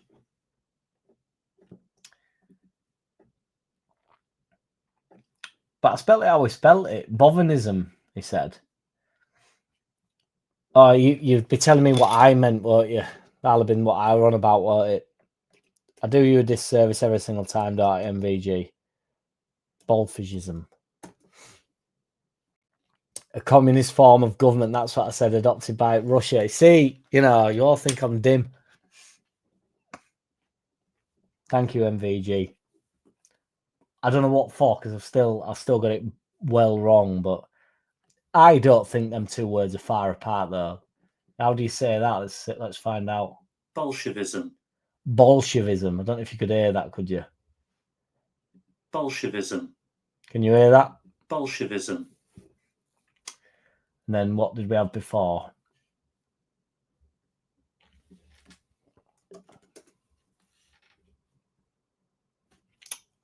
Speaker 3: But I spelt it how we spelt it. Bovinism, he said. Oh, you'd be telling me what I meant, won't you? That'll have been what I were on about, won't it? I do you a disservice every single time, don't I, MVG? Bolfishism. A communist form of government, that's what I said, adopted by Russia. See, you all think I'm dim. Thank you, MVG. I don't know what for, because I've still got it well wrong, but I don't think them two words are far apart, though. How do you say that? Let's find out.
Speaker 2: Bolshevism.
Speaker 3: Bolshevism. I don't know if you could hear that, could you?
Speaker 2: Bolshevism.
Speaker 3: Can you hear that?
Speaker 2: Bolshevism.
Speaker 3: And then what did we have before?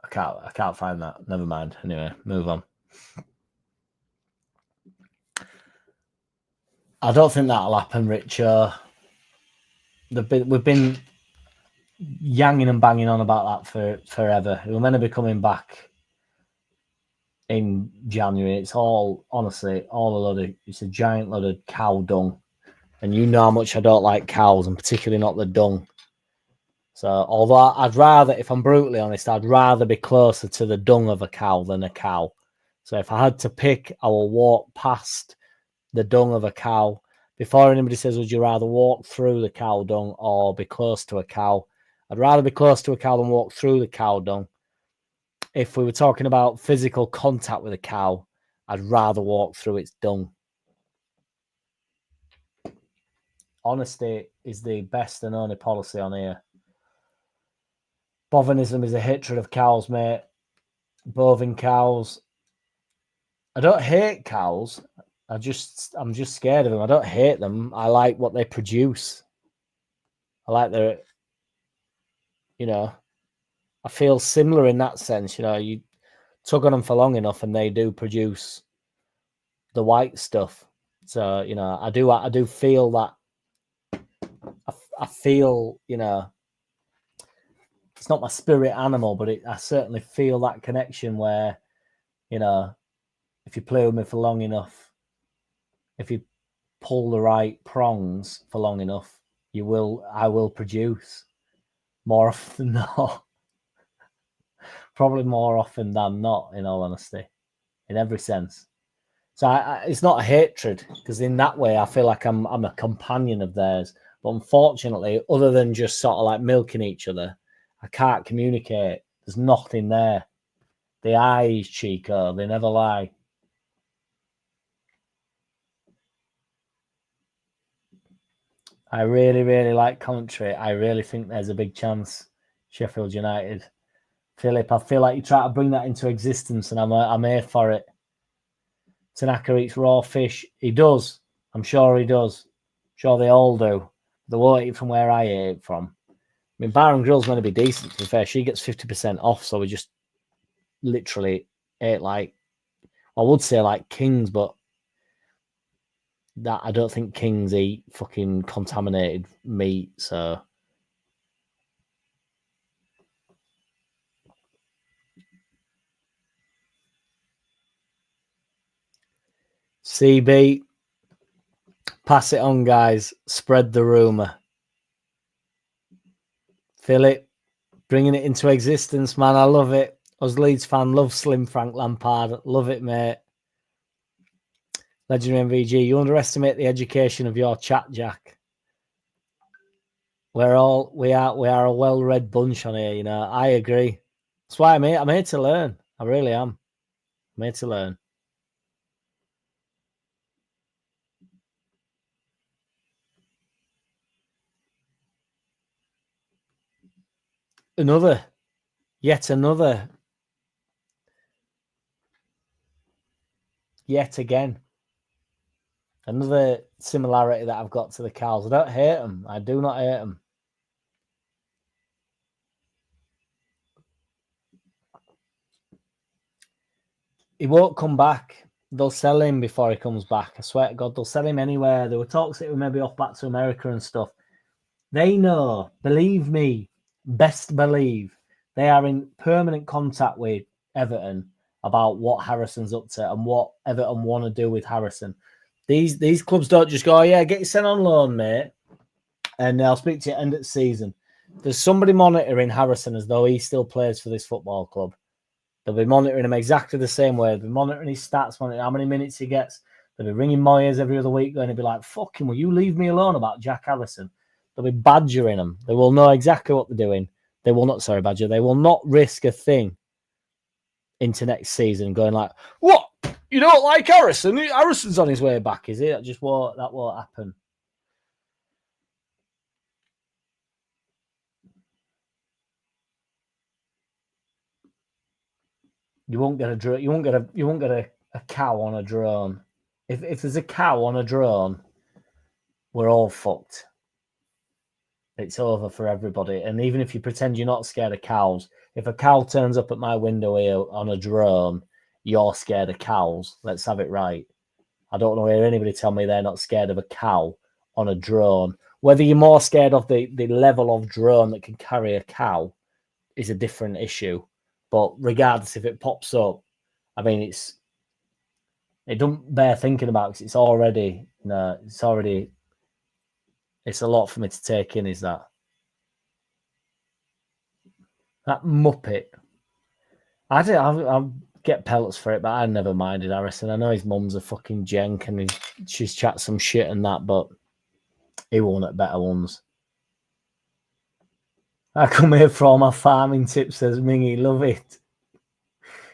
Speaker 3: I can't find that. Never mind. Anyway, move on. I don't think that'll happen, Richard. We've been yanging and banging on about that for forever. We're meant to be coming back in January. It's all, honestly, it's a giant load of cow dung. And you know how much I don't like cows, and particularly not the dung. So, although I'd rather, if I'm brutally honest, I'd rather be closer to the dung of a cow than a cow. So if I had to pick, I will walk past the dung of a cow. Before anybody says, would you rather walk through the cow dung or be close to a cow? I'd rather be close to a cow than walk through the cow dung. If we were talking about physical contact with a cow, I'd rather walk through its dung. Honesty is the best and only policy on here. Bovinism is a hatred of cows, mate. Bovine cows. I don't hate cows. I'm just scared of them. I don't hate them. I like what they produce. I like their, I feel similar in that sense. You tug on them for long enough and they do produce the white stuff. So, I do feel that. I feel, it's not my spirit animal, but I certainly feel that connection where, if you play with me for long enough, if you pull the right prongs for long enough, I will produce more often than not. Probably more often than not, in all honesty, in every sense. So it's not a hatred, because in that way I feel like I'm a companion of theirs. But unfortunately, other than just sort of like milking each other, I can't communicate. There's nothing there. The eyes, Chico, they never lie. I really, really like commentary. I really think there's a big chance. Sheffield United. Philip, I feel like you try to bring that into existence, and I'm here for it. Tanaka eats raw fish. He does. I'm sure he does. I'm sure they all do. They won't eat from where I ate from. I mean, Bar and Grill's going to be decent, to be fair. She gets 50% off, so we just literally ate like, I would say like kings, but that I don't think kings eat fucking contaminated meat, so. CB, pass it on, guys. Spread the rumour. Philip, bringing it into existence, man. I love it. Us Leeds fan, love Slim Frank Lampard. Love it, mate. Legendary MVG, you underestimate the education of your chat, Jack. We are a well-read bunch on here, I agree. That's why I'm here to learn. I really am. I'm here to learn. yet again, another similarity that I've got to the Cows. I don't hate them. I do not hate them. He won't come back. They'll sell him before he comes back. I swear to God, they'll sell him anywhere. There were talks that he was maybe off back to America and stuff. They know, believe me, best believe, they are in permanent contact with Everton about what Harrison's up to and what Everton want to do with Harrison. These clubs don't just go, oh, yeah, get you sent on loan, mate, and I'll speak to you at the end of the season. There's somebody monitoring Harrison as though he still plays for this football club. They'll be monitoring him exactly the same way. They'll be monitoring his stats, monitoring how many minutes he gets. They'll be ringing Moyes every other week going to be like, fucking, will you leave me alone about Jack Harrison? They'll be badgering him. They will know exactly what they're doing. They will not, sorry, Badger. They will not risk a thing into next season going like, what? You don't like Harrison? Harrison's on his way back, is he? That won't happen. You won't get a cow on a drone. If there's a cow on a drone, we're all fucked. It's over for everybody. And even if you pretend you're not scared of cows, if a cow turns up at my window here on a drone, you're scared of cows. Let's have it right. I don't know hear anybody tell me they're not scared of a cow on a drone. Whether you're more scared of the level of drone that can carry a cow is a different issue. But regardless if it pops up, I mean, it don't bear thinking about because it's a lot for me to take in, is that Muppet. I'll get pellets for it, but I never minded Harrison. I know his mum's a fucking jenk and she's chat some shit and that, but he won at better ones. I come here for all my farming tips, says Mingy. Love it.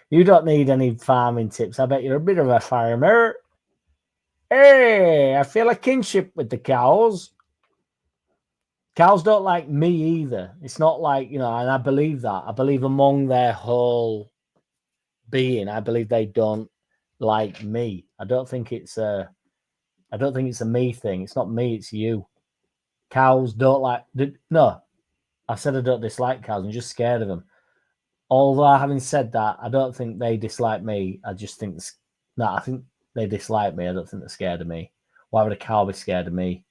Speaker 3: You don't need any farming tips. I bet you're a bit of a farmer. Hey, I feel a kinship with the cows. Cows don't like me either. It's not like, and I believe that. I believe among their whole being, I believe they don't like me. I don't think it's a me thing. It's not me, it's you. Cows don't like... No, I said I don't dislike cows. I'm just scared of them. Although, having said that, I don't think they dislike me. I just think... No, I think they dislike me. I don't think they're scared of me. Why would a cow be scared of me?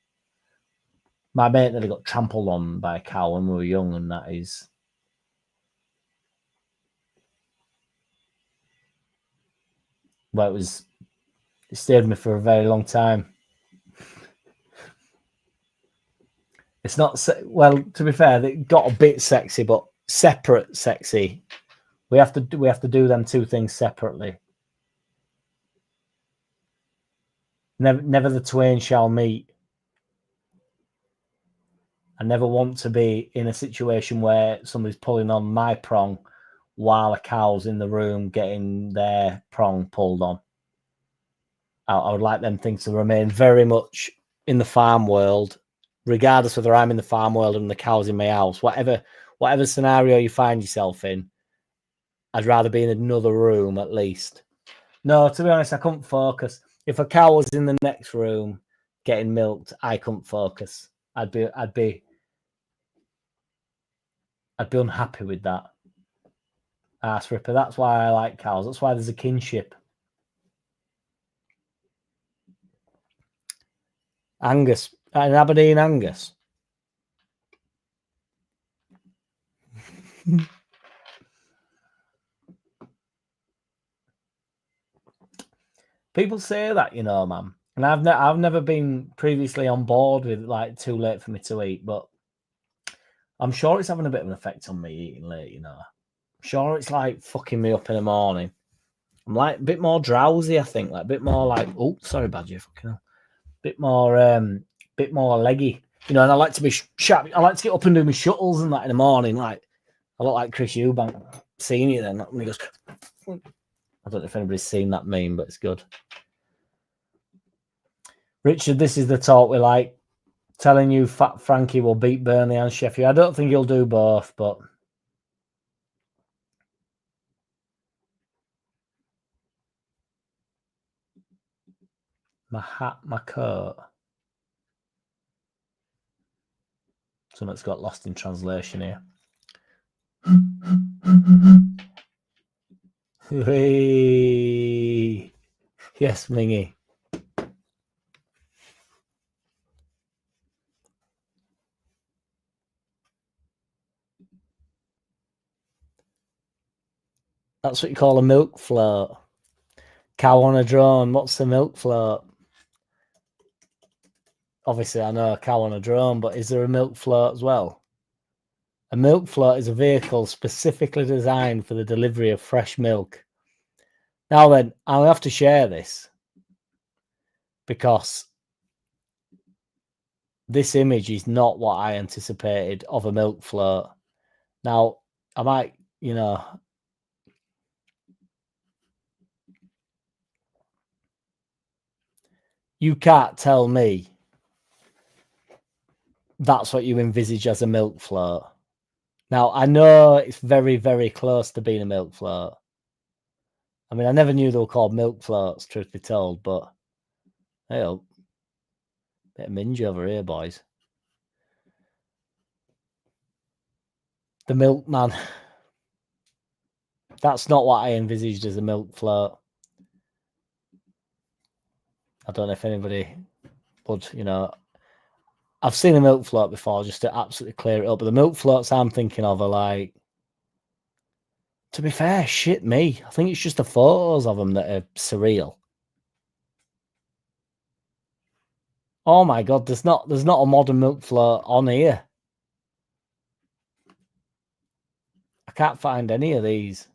Speaker 3: My mate nearly got trampled on by a cow when we were young, and that is... Well, it stayed with me for a very long time. It's not... Well, to be fair, it got a bit sexy, but separate sexy. We have to do them two things separately. Never the twain shall meet. I never want to be in a situation where somebody's pulling on my prong while a cow's in the room getting their prong pulled on. I would like them things to remain very much in the farm world, regardless whether I'm in the farm world and the cow's in my house. Whatever scenario you find yourself in, I'd rather be in another room at least. No, to be honest, I couldn't focus. If a cow was in the next room getting milked, I couldn't focus. I'd be unhappy with that. Ass ripper. That's why I like cows. That's why there's a kinship. Angus. An Aberdeen Angus. People say that, man. And I've never been previously on board with like too late for me to eat, but I'm sure it's having a bit of an effect on me eating late, I'm sure it's like fucking me up in the morning. I'm like a bit more drowsy, I think, like a bit more like, oh, sorry, Badger, fucking hell. Bit more leggy, and I like to be sharp. I like to get up and do my shuttles and that in the morning. Like I look like Chris Eubank senior then when he goes. I don't know if anybody's seen that meme, but it's good. Richard, this is the talk we like. Telling you Fat Frankie will beat Burnley and Sheffield. I don't think he'll do both, but My hat, my coat. Something's got lost in translation here. Hooray! Yes, Mingy. That's what you call a milk float. Cow on a drone. What's the milk float? Obviously, I know a cow on a drone, but is there a milk float as well? A milk float is a vehicle specifically designed for the delivery of fresh milk. Now then, I'll have to share this because this image is not what I anticipated of a milk float. Now, I might, you can't tell me that's what you envisage as a milk float. Now, I know it's very, very close to being a milk float. I mean, I never knew they were called milk floats, truth be told, but hey, bit of minge over here, boys. The milkman. That's not what I envisaged as a milk float. I don't know if anybody would, I've seen a milk float before just to absolutely clear it up, but the milk floats I'm thinking of are like, to be fair, shit me. I think it's just the photos of them that are surreal. Oh my god, there's not a modern milk float on here. I can't find any of these.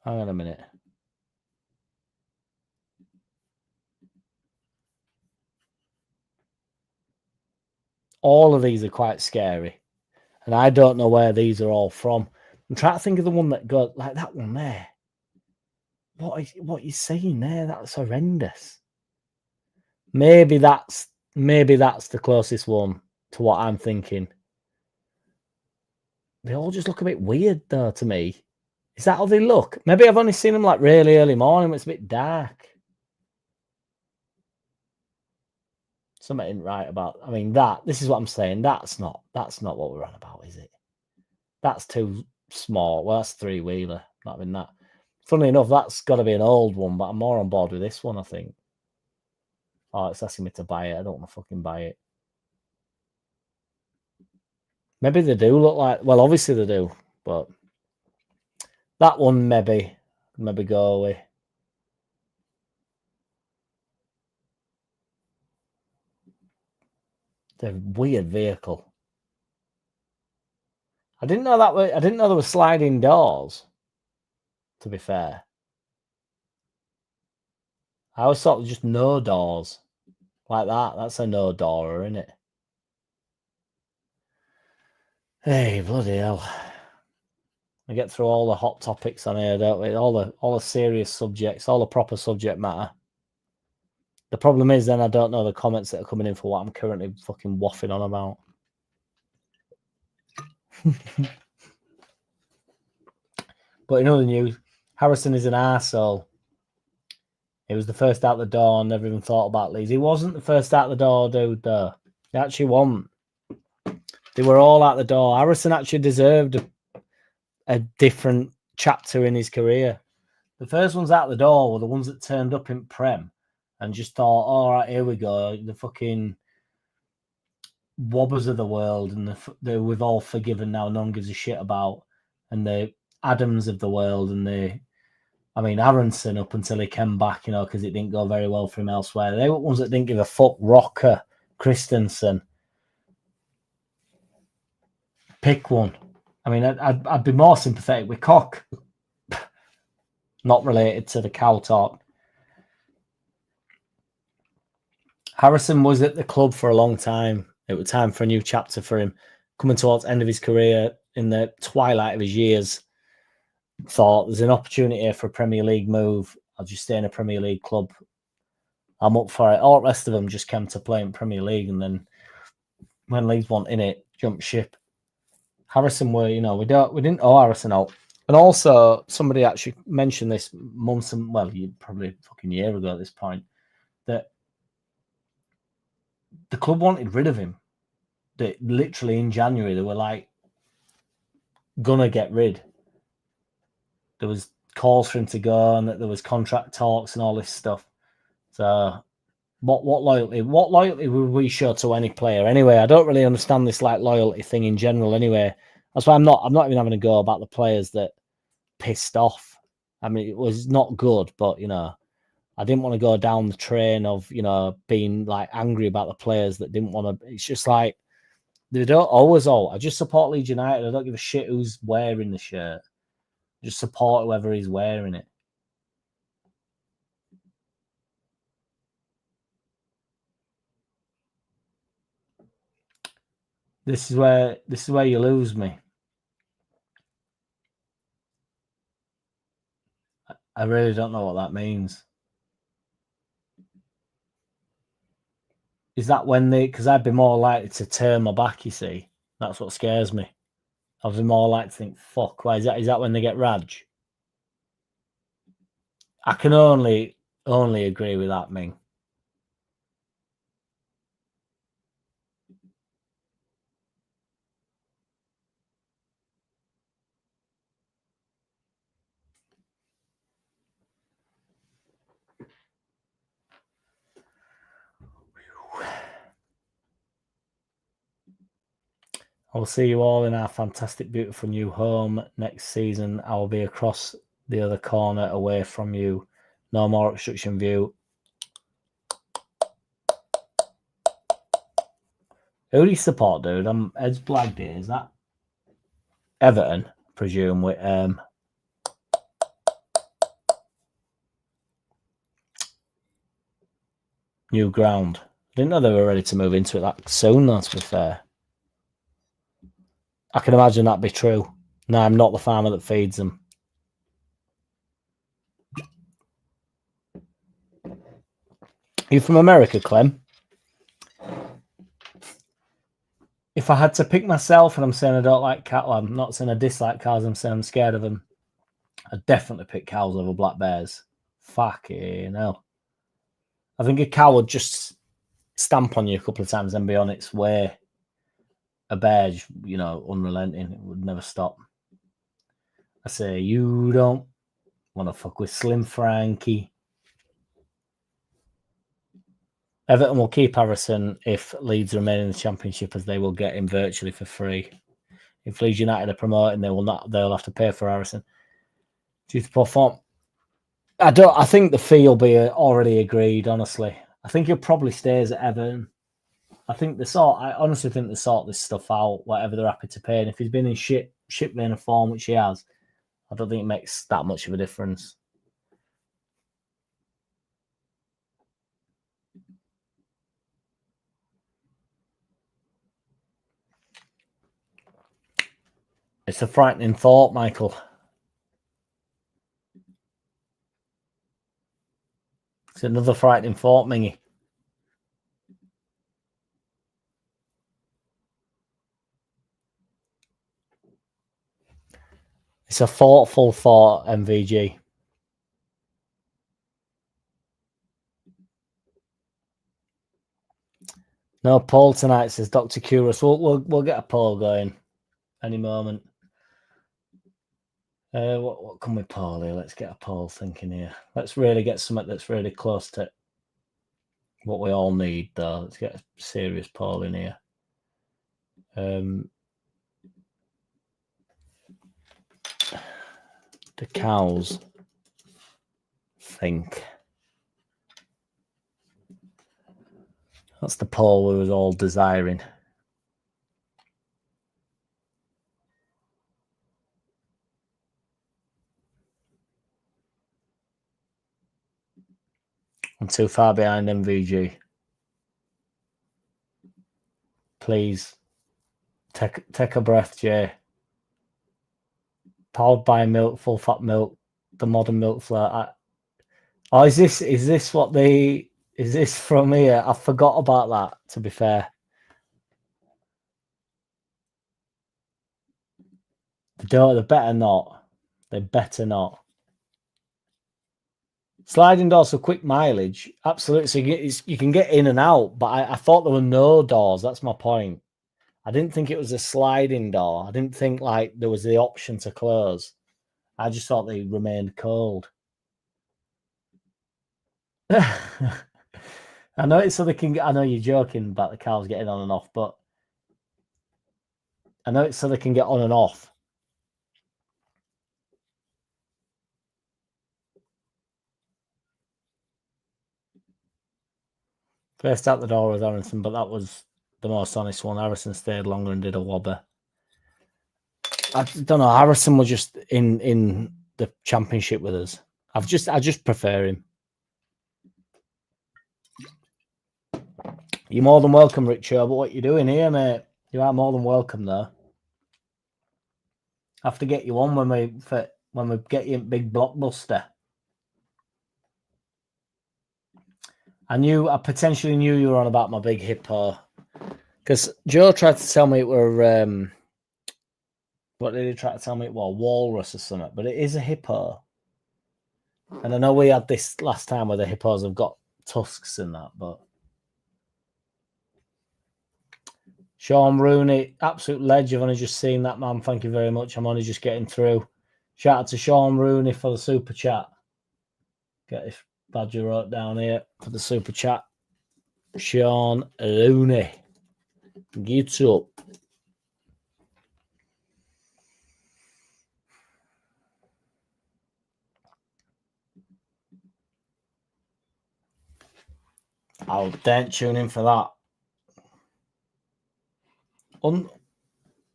Speaker 3: Hang on a minute. All of these are quite scary. And I don't know where these are all from. I'm trying to think of the one that got like that one there. What are you saying there? That's horrendous. Maybe that's the closest one to what I'm thinking. They all just look a bit weird though to me. Is that how they look? Maybe I've only seen them like really early morning when it's a bit dark. Something ain't right about. I mean, this is what I'm saying. That's not what we're on about, is it? That's too small. Well, that's 3-wheeler. Not having that. Funnily enough, that's got to be an old one, but I'm more on board with this one, I think. Oh, it's asking me to buy it. I don't want to fucking buy it. Maybe they do look like. Well, obviously they do, but that one maybe go away. They're a weird vehicle. I didn't know there were sliding doors. To be fair, I always thought just no doors like that. That's a no door, isn't it? Hey, bloody hell! We get through all the hot topics on here, don't we? All the serious subjects, all the proper subject matter. The problem is then I don't know the comments that are coming in for what I'm currently fucking waffling on about. But in other news, Harrison is an arsehole. He was the first out the door and never even thought about Leeds. He wasn't the first out the door, dude, though. He actually wasn't. They were all out the door. Harrison actually deserved a different chapter in his career. The first ones out the door were the ones that turned up in Prem and just thought, all right, here we go. The fucking Wobbers of the world and we've all forgiven now. No one gives a shit about. And the Adams of the world and Aronson up until he came back, because it didn't go very well for him elsewhere. They were ones that didn't give a fuck. Rocker, Christensen. Pick one. I mean, I'd be more sympathetic with Cock. Not related to the cow talk. Harrison was at the club for a long time. It was time for a new chapter for him. Coming towards the end of his career, in the twilight of his years, thought there's an opportunity here for a Premier League move. I'll just stay in a Premier League club. I'm up for it. All the rest of them just came to play in Premier League, and then when Leeds wanted it, jump ship. Harrison were, we didn't owe Harrison out. And also, somebody actually mentioned this months and probably a fucking year ago at this point, that the club wanted rid of him. That literally in January they were like gonna get rid. There was calls for him to go, and that there was contract talks and all this stuff. So, what loyalty would we show to any player? Anyway, I don't really understand this like loyalty thing in general. Anyway, that's why I'm not even having a go about the players that pissed off. I mean, it was not good, but I didn't want to go down the train of being like angry about the players that didn't want to. It's just like they don't always all. I just support Leeds United. I don't give a shit who's wearing the shirt. Just support whoever is wearing it. This is where you lose me. I really don't know what that means. Is that when because I'd be more likely to turn my back, you see? That's what scares me. I'd be more likely to think, fuck, why is that when they get Raj? I can only agree with that, Ming. I will see you all in our fantastic, beautiful new home next season. I will be across the other corner away from you. No more obstruction view. Who do you support, dude? I'm Ed's Black Day. Is that Everton? I presume with new ground. I didn't know they were ready to move into it that soon, though, to be fair. I can imagine that'd be true. No, I'm not the farmer that feeds them. You from America, Clem? If I had to pick myself, and I'm saying I don't like cows, I'm not saying I dislike cows, I'm saying I'm scared of them, I'd definitely pick cows over black bears. Fucking hell. I think a cow would just stamp on you a couple of times and be on its way. A bear, unrelenting, it would never stop. I say, you don't want to fuck with Slim Frankie. Everton will keep Harrison if Leeds remain in the Championship, as they will get him virtually for free. If Leeds United are promoting, they'll have to pay for Harrison due to poor form. I think the fee will be already agreed, honestly. I think he'll probably stay at Everton. I honestly think they sort this stuff out, whatever they're happy to pay. And if he's been in shit vein of form, which he has, I don't think it makes that much of a difference. It's a frightening thought, Michael. It's another frightening thought, Mingy. It's a thoughtful thought, MVG. No poll tonight, says Dr. Kuros. We'll get a poll going any moment. What can we poll here? Let's get a poll thinking here. Let's really get something that's really close to what we all need, though. Let's get a serious poll in here. The cows think. That's the poll we was all desiring. I'm too far behind MVG. Please take a breath, Jay. Powered by milk, full fat milk, the modern milk float. Is this from here? I forgot about that, to be fair. They better not. They better not. Sliding doors for quick mileage. Absolutely. So you can get in and out, but I thought there were no doors. That's my point. I didn't think it was a sliding door. I didn't think like there was the option to close. I just thought they remained cold. I know it's so they can. I know you're joking about the cars getting on and off, but I know it's so they can get on and off. First out the door was Harrison, but that was the most honest one. Harrison stayed longer and did a wobber. I don't know. Harrison was just in the championship with us. I just prefer him. You're more than welcome, Richo. But what you doing here, mate? You are more than welcome, though. I have to get you on when we get you big blockbuster. I potentially knew you were on about my big hippo because Joe tried to tell me it were what did he try to tell me it was? Walrus or something, but it is a hippo. And I know we had this last time where the hippos have got tusks and that, but Sean Rooney, absolute ledge. I've only just seen that, man. Thank you very much. I'm only just getting through. Shout out to Sean Rooney for the super chat. Get this badger wrote down here for the super chat. Sean Rooney. Get up. Don't tune in for that.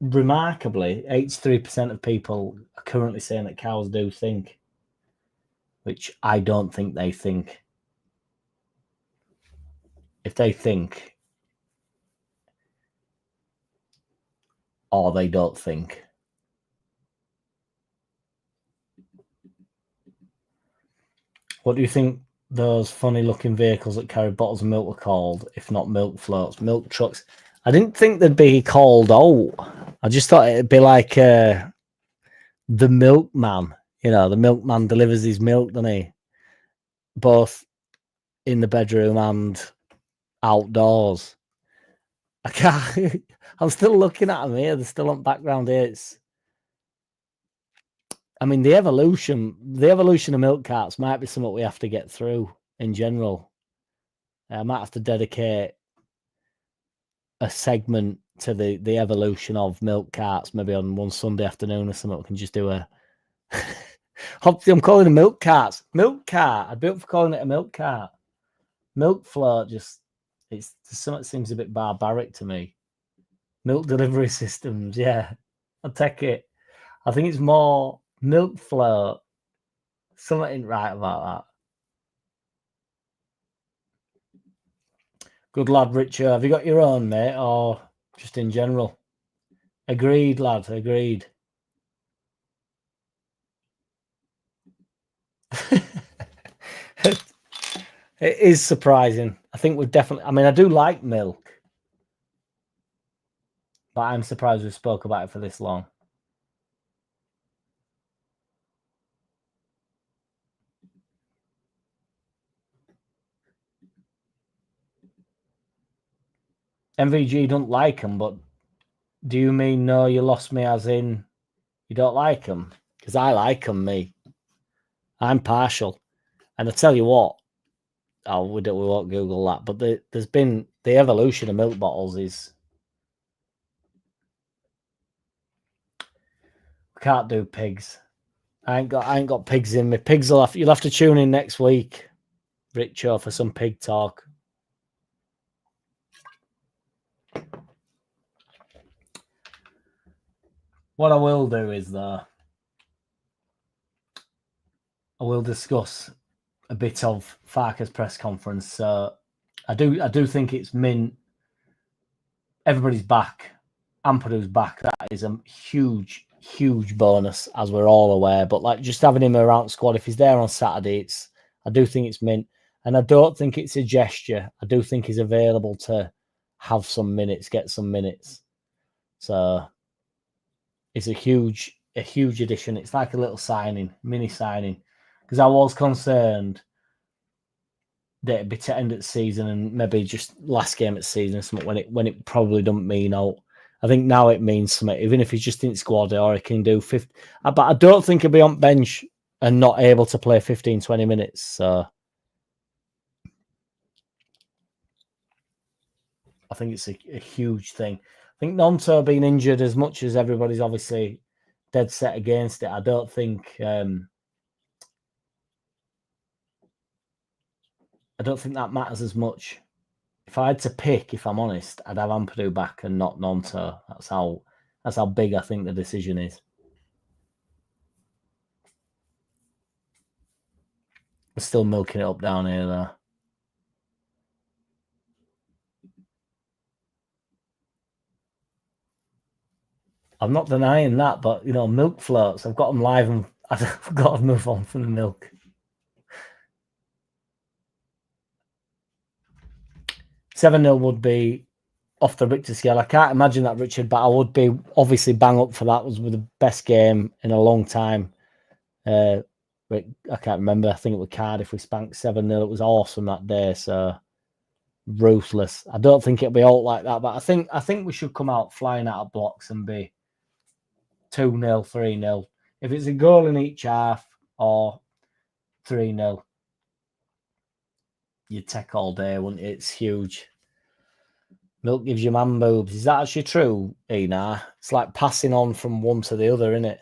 Speaker 3: Remarkably, 83% of people are currently saying that cows do think, which I don't think they think. If they think, or they don't think. What do you think those funny-looking vehicles that carry bottles of milk were called, if not milk floats, milk trucks? I didn't think they'd be called I just thought it'd be like the milkman. You know, the milkman delivers his milk, doesn't he? Both in the bedroom and outdoors. I can't. I'm still looking at them here. They're still on background here. I mean, the evolution of milk carts might be something we have to get through in general. I might have to dedicate a segment to the evolution of milk carts, maybe on one Sunday afternoon or something. We can just do a. I'm calling it milk carts. Milk cart. I'd be up for calling it a milk cart. Milk float. It's something that seems a bit barbaric to me. Milk delivery systems. Yeah, I'll take it. I think it's more milk float. Something ain't right about that. Good lad, Richard. Have you got your own, mate, or just in general? Agreed, lad. Agreed. It is surprising. I think we've definitely. I mean, I do like milk, but I'm surprised we spoke about it for this long. MVG don't like them, but do you mean no? You lost me, as in you don't like them? Because I like them, me. I'm partial, and I tell you what. Oh, we won't Google that. But there's been the evolution of milk bottles is. We can't do pigs. I ain't got pigs in me. Pigs you'll have to tune in next week, Richo, for some pig talk. What I will do is I will discuss a bit of Farker's press conference. So I do think it's mint. Everybody's back. Ampadu's back. That is a huge bonus, as we're all aware. But like just having him around squad, if he's there on Saturday, I do think it's mint. And I don't think it's a gesture. I do think he's available to have some minutes, get some minutes. So it's a huge a huge addition. It's like a little signing, mini signing, because I was concerned that it'd be to end at the season and maybe just last game at the season or something when it probably don't mean out. I think now it means something, even if he's just in squad or he can do 50. But I don't think he'll be on bench and not able to play 15, 20 minutes. So I think it's a huge thing. I think Nonto being injured, as much as everybody's obviously dead set against it, I don't think that matters as much. If I had to pick, if I'm honest, I'd have Ampadu back and not Nonto. That's how big I think the decision is. We're still milking it up down here, though. I'm not denying that, but, you know, milk floats, I've got them live and I've got to move on from the milk. 7-0 would be off the Richter scale. I can't imagine that, Richard, but I would be obviously bang up for that. It was the best game in a long time. I can't remember. I think it was Cardiff. We spanked 7-0. It was awesome that day. So ruthless. I don't think it'll be all like that, but I think we should come out flying out of blocks and be 2-0, 3-0. If it's a goal in each half or 3-0, you'd take all day, wouldn't it? It's huge. Milk gives you man boobs. Is that actually true, Ina? It's like passing on from one to the other, isn't it?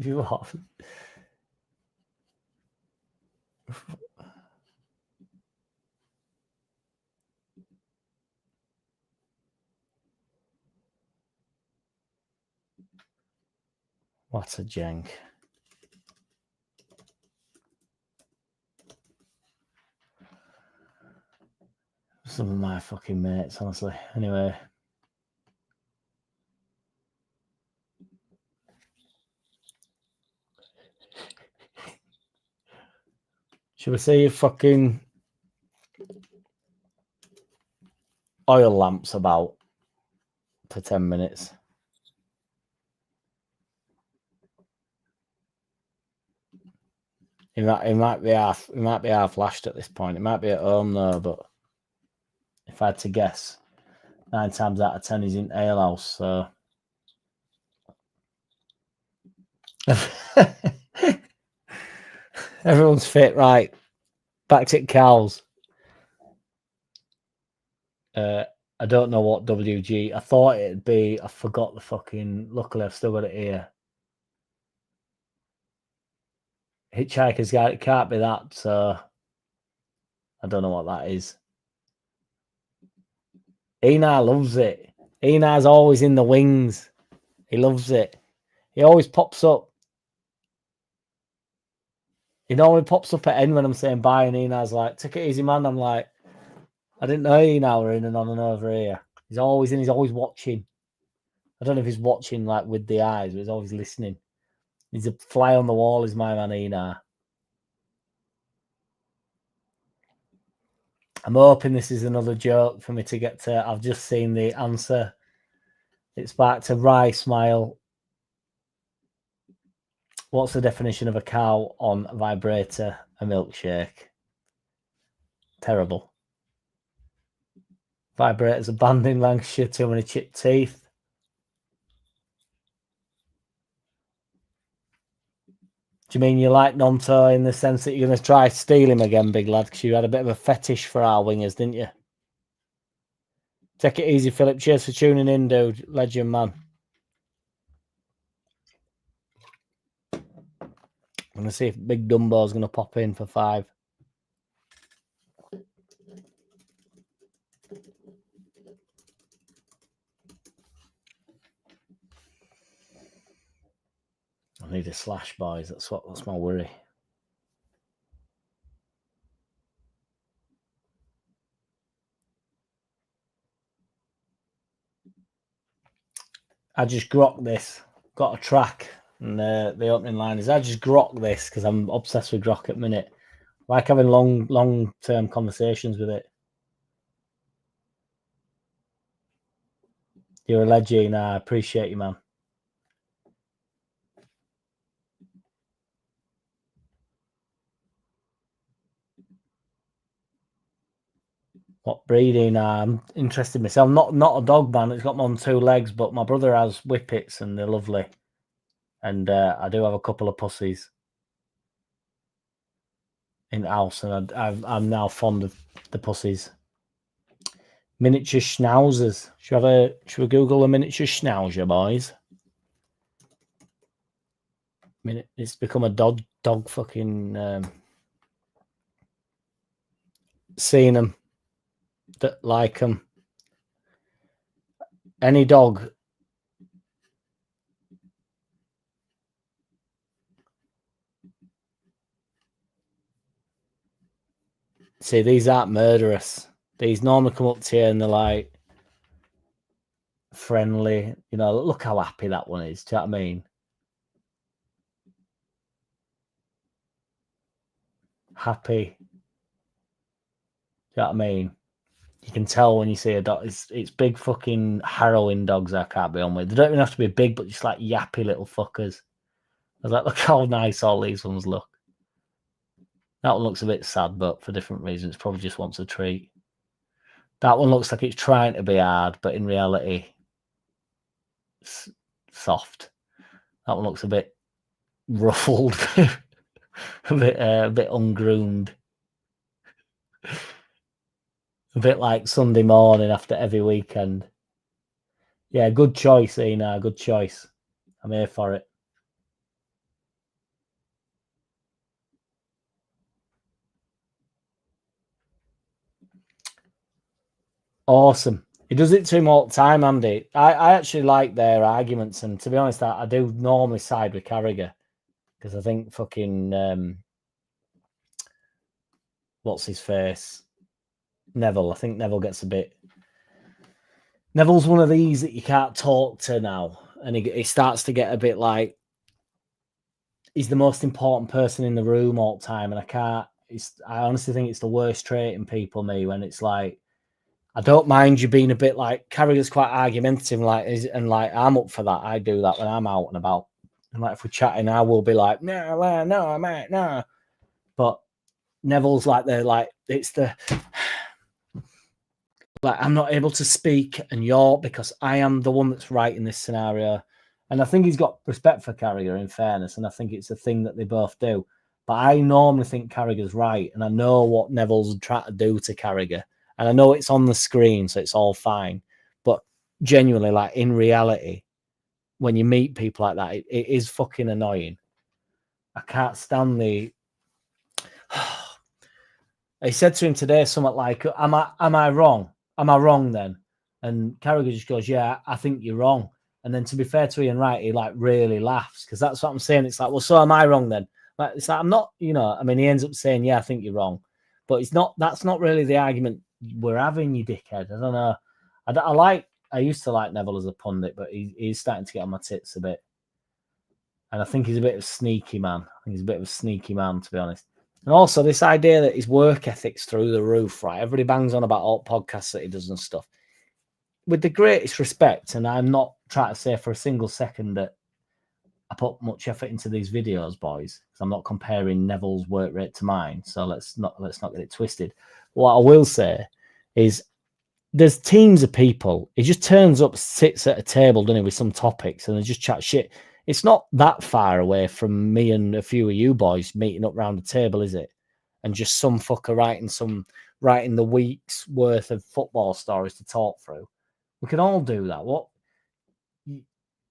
Speaker 3: You what? What a jank. Some of my fucking mates, honestly. Anyway. Should we see if fucking oil lamps about for 10 minutes? He might be half flashed at this point. It might be at home though, but if I had to guess, 9 times out of 10 he's in ale house. So everyone's fit, right? Back to cows. I don't know what WG. I thought it'd be. I forgot the fucking. Luckily, I've still got it here. Hitchhiker's got it. Can't be that. So I don't know what that is. Ina loves it. Ina's always in the wings. He loves it. He always pops up. He normally pops up at end when I'm saying bye, and Ina's like, "Take it easy, man." I'm like, I didn't know Ina were in and on and over here. He's always in. He's always watching. I don't know if he's watching like with the eyes, but he's always listening. He's a fly on the wall, is my man Ina. I'm hoping this is another joke for me to get to. I've just seen the answer. It's back to Rye Smile. What's the definition of a cow on a vibrator? A milkshake. Terrible. Vibrators are banned in Lancashire. Too many chipped teeth. Do you mean you like Nonto in the sense that you're going to try steal him again, big lad? Because you had a bit of a fetish for our wingers, didn't you? Take it easy, Philip. Cheers for tuning in, dude. Legend, man. I'm going to see if Big Dumbo's going to pop in for 5. I need a slash, boys. That's my worry. I just grok this. Got a track, and the opening line is I just grok this because I'm obsessed with grok at the minute. Like having long-term conversations with it. You're a legend. I appreciate you, man. What breeding? I'm interested myself. Not a dog, man. It's got me on 2 legs, but my brother has whippets and they're lovely. And I do have a couple of pussies in the house, and I'm now fond of the pussies. Miniature schnauzers. Should we Google a miniature schnauzer, boys? It's become a dog fucking seeing them that like them. Any dog. See, these aren't murderous. These normally come up to you and they're like friendly. You know, look how happy that one is. Do you know what I mean? Happy. Do you know what I mean? You can tell when you see a dog. It's big fucking harrowing dogs I can't be on with. They don't even have to be big, but just like yappy little fuckers. I was like, look how nice all these ones look. That one looks a bit sad, but for different reasons. Probably just wants a treat. That one looks like it's trying to be hard, but in reality, it's soft. That one looks a bit ruffled, a bit ungroomed. A bit like Sunday morning after every weekend. Yeah, good choice, Ina. Good choice. I'm here for it. Awesome. He does it to him all the time, Andy. I actually like their arguments, and to be honest, I do normally side with Carragher because I think fucking what's his face? Neville. I think Neville gets a bit. Neville's one of these that you can't talk to now, and he starts to get a bit like he's the most important person in the room all the time, and I can't. I honestly think it's the worst trait in people, me, when it's like I don't mind you being a bit like Carragher's quite argumentative, and I'm up for that. I do that when I'm out and about, and like if we're chatting, I will be like, no, I might, no, but Neville's like it's the like I'm not able to speak, and you're because I am the one that's right in this scenario. And I think he's got respect for Carragher, in fairness, and I think it's a thing that they both do. But I normally think Carragher's right, and I know what Neville's trying to do to Carragher, and I know it's on the screen, so it's all fine. But genuinely, like in reality, when you meet people like that, it is fucking annoying. I can't stand the. He said to him today something like, "Am I wrong? Am I wrong then?" And Carragher just goes, "Yeah, I think you're wrong." And then to be fair to Ian Wright, he like really laughs because that's what I'm saying. It's like, well, so am I wrong then? Like, it's like I'm not, you know. I mean, he ends up saying, "Yeah, I think you're wrong," but it's not. That's not really the argument we're having, you dickhead. I don't know. I used to like Neville as a pundit, but he's starting to get on my tits a bit. And I think he's a bit of a sneaky man. I think he's a bit of a sneaky man, to be honest. And also this idea that his work ethic's through the roof, right? Everybody bangs on about all podcasts that he does and stuff. With the greatest respect, and I'm not trying to say for a single second that I put much effort into these videos, boys, because I'm not comparing Neville's work rate to mine. So let's not get it twisted. What I will say is there's teams of people. He just turns up, sits at a table, doesn't he, with some topics, and they just chat shit. It's not that far away from me and a few of you boys meeting up round the table, is it? And just some fucker writing the week's worth of football stories to talk through. We can all do that. What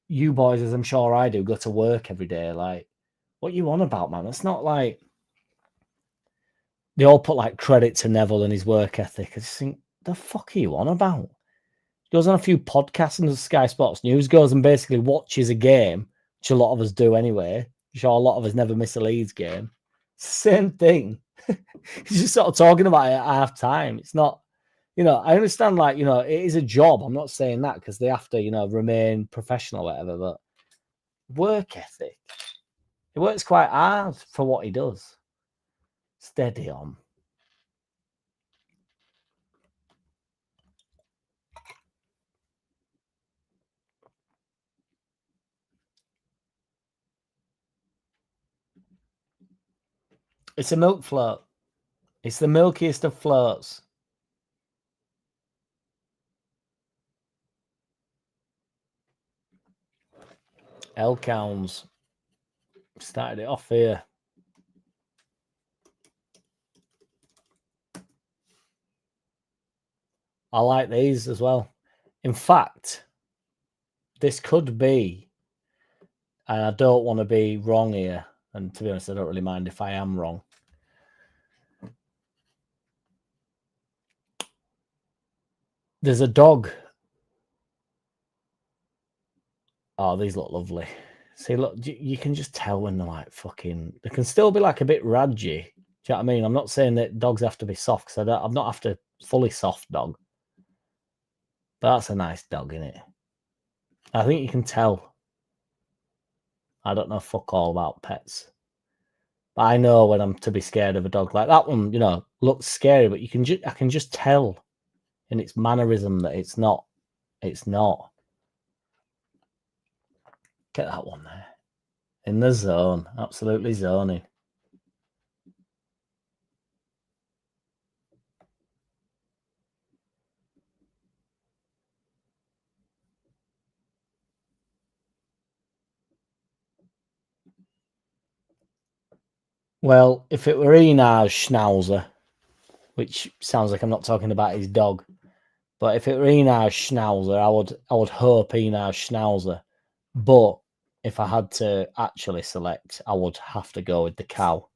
Speaker 3: you boys, as I'm sure I do, go to work every day. Like, what you on about, man? It's not like they all put like credit to Neville and his work ethic. I just think, the fuck are you on about? Goes on a few podcasts and does Sky Sports News, goes and basically watches a game, which a lot of us do anyway. I'm sure a lot of us never miss a Leeds game. Same thing. He's just sort of talking about it at half time. It's not, you know, I understand, like, you know, it is a job. I'm not saying that because they have to, you know, remain professional or whatever, but work ethic. He works quite hard for what he does. Steady on. It's a milk float. It's the milkiest of floats. Elkhounds. Started it off here. I like these as well. In fact, this could be, and I don't want to be wrong here, and to be honest, I don't really mind if I am wrong. There's a dog. Oh, these look lovely. See, look, you can just tell when they're like fucking. They can still be like a bit radgy. Do you know what I mean? I'm not saying that dogs have to be soft because I'm not after fully soft dog. But that's a nice dog, isn't it? I think you can tell. I don't know fuck all about pets. But I know when I'm to be scared of a dog. Like that one, you know, looks scary, but I can just tell in its mannerism that it's not. It's not. Get that one there. In the zone. Absolutely zoning. Well, if it were Enar's Schnauzer, which sounds like I'm not talking about his dog, but if it were Enar's Schnauzer, I would hope Enar's Schnauzer. But if I had to actually select, I would have to go with the cow.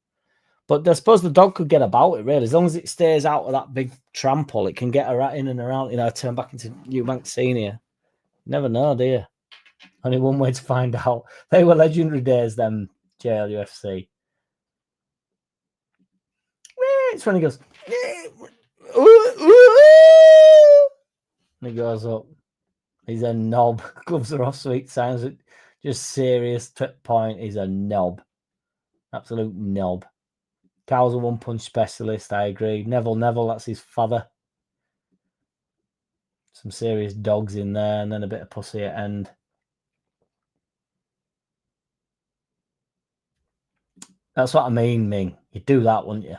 Speaker 3: But I suppose the dog could get about it, really. As long as it stays out of that big trample, it can get in and around, you know, turn back into Eubank Senior. Never know, do you? Only one way to find out. They were legendary days, them JLUFC. It's when he goes, and he goes up. He's a knob. Gloves are off, sweet sounds. Just serious point. He's a knob. Absolute knob. Cow's a one-punch specialist, I agree. Neville, that's his father. Some serious dogs in there, and then a bit of pussy at end. That's what I mean, Ming. You'd do that, wouldn't you?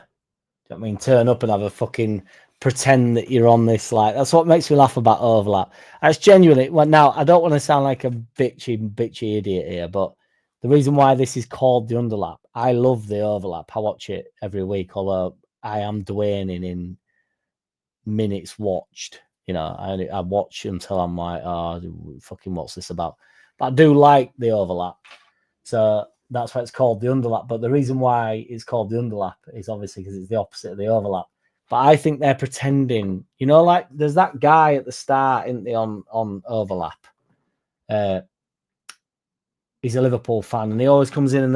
Speaker 3: Do you know what I mean? Turn up and have a fucking pretend that you're on this. Like, that's what makes me laugh about Overlap. That's genuinely. Well, now, I don't want to sound like a bitchy idiot here, but the reason why this is called the Underlap, I love the Overlap. I watch it every week, although I am Dwayning in minutes watched. You know, I watch until I'm like, oh, fucking what's this about? But I do like the Overlap. So that's why it's called the Underlap. But the reason why it's called the Underlap is obviously because it's the opposite of the Overlap. But I think they're pretending, you know, like there's that guy at the start, isn't there, on Overlap. He's a Liverpool fan, and he always comes in and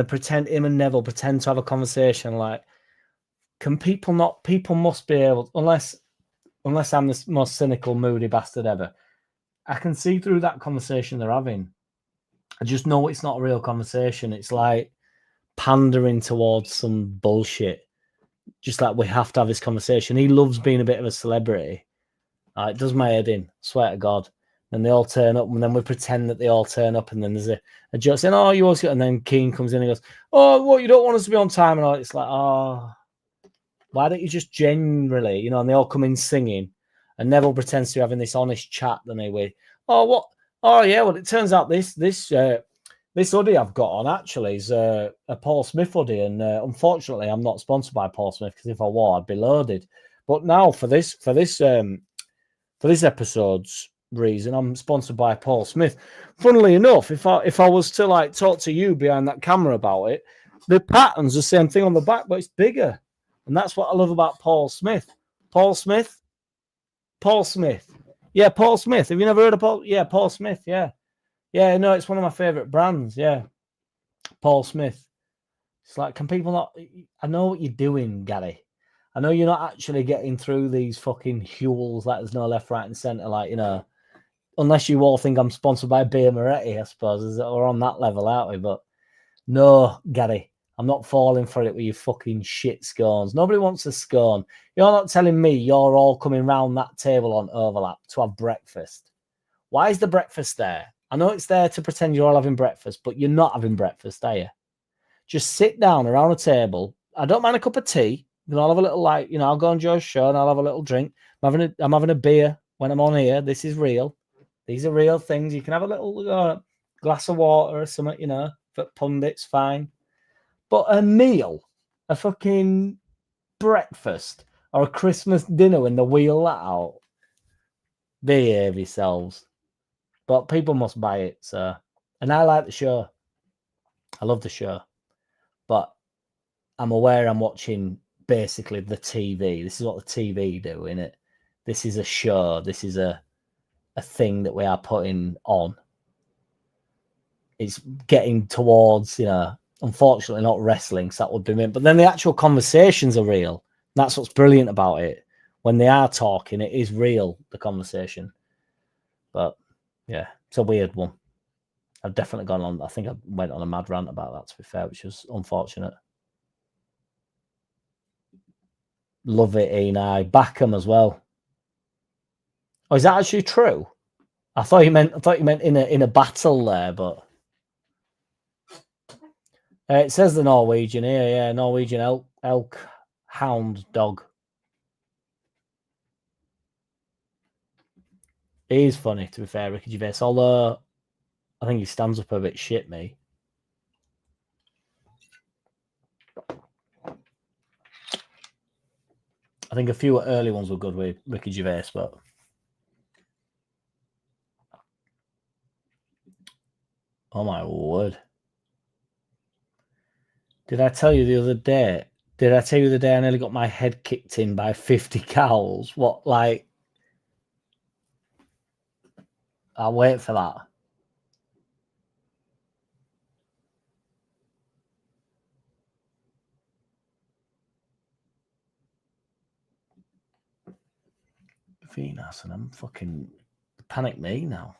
Speaker 3: him and Neville pretend to have a conversation. Like, can people not? People must be able, unless I'm the most cynical, moody bastard ever. I can see through that conversation they're having. I just know it's not a real conversation. It's like pandering towards some bullshit. Just like we have to have this conversation. He loves being a bit of a celebrity. It does my head in, swear to God. And they all turn up, and then we pretend that they all turn up, and then there's a joke saying, oh, you always got, and then Keane comes in and goes, oh, what, you don't want us to be on time? And all. It's like, oh, why don't you just generally, you know, and they all come in singing, and Neville pretends to be having this honest chat, then they wait, oh, what? Oh, yeah, well, it turns out this hoodie I've got on actually is a Paul Smith hoodie, and unfortunately, I'm not sponsored by Paul Smith because if I were, I'd be loaded. But now for this episode's reason, I'm sponsored by Paul Smith. Funnily enough, if I was to like talk to you behind that camera about it, the pattern's the same thing on the back, but it's bigger, and that's what I love about Paul Smith. Paul Smith. Yeah, Paul Smith. Have you never heard of Paul? Yeah, Paul Smith. Yeah. No, it's one of my favorite brands. Yeah, Paul Smith. It's like, can people not? I know what you're doing, Gary. I know you're not actually getting through these fucking Huels like there's no left, right, and centre. Like, you know, unless you all think I'm sponsored by Beer Moretti, I suppose. We're on that level, aren't we? But no, Gary, I'm not falling for it with your fucking shit scones. Nobody wants a scone. You're not telling me you're all coming round that table on Overlap to have breakfast. Why is the breakfast there? I know it's there to pretend you're all having breakfast, but you're not having breakfast, are you? Just sit down around a table, I don't mind a cup of tea. I'll have a little, like, you know, I'll go on Joe's show and I'll have a little drink. I'm having a beer when I'm on here. This is real. These are real things. You can have a little glass of water or something, you know, for pundits, fine. But a meal, a fucking breakfast or a Christmas dinner when they wheel that out, behave yourselves. But people must buy it, so. And I like the show. I love the show. But I'm aware I'm watching basically the TV. This is what the TV do, innit? This is a show. This is a thing that we are putting on. It's getting towards, you know, unfortunately not wrestling, so that would be me. But then the actual conversations are real. That's what's brilliant about it. When they are talking, it is real, the conversation. But yeah, it's a weird one. I've definitely gone on. I think I went on a mad rant about that, to be fair, which was unfortunate. Love it, Eni. Backham as well. Oh, is that actually true? I thought you meant in a battle there, but it says the Norwegian here, yeah, Norwegian elk hound dog. He is funny, to be fair, Ricky Gervais. Although I think he stands up a bit shit, me. I think a few early ones were good with Ricky Gervais, but oh my word. Did I tell you the other day? I nearly got my head kicked in by 50 cows? What, like? I'll wait for that. Venus, and I'm fucking panic me now.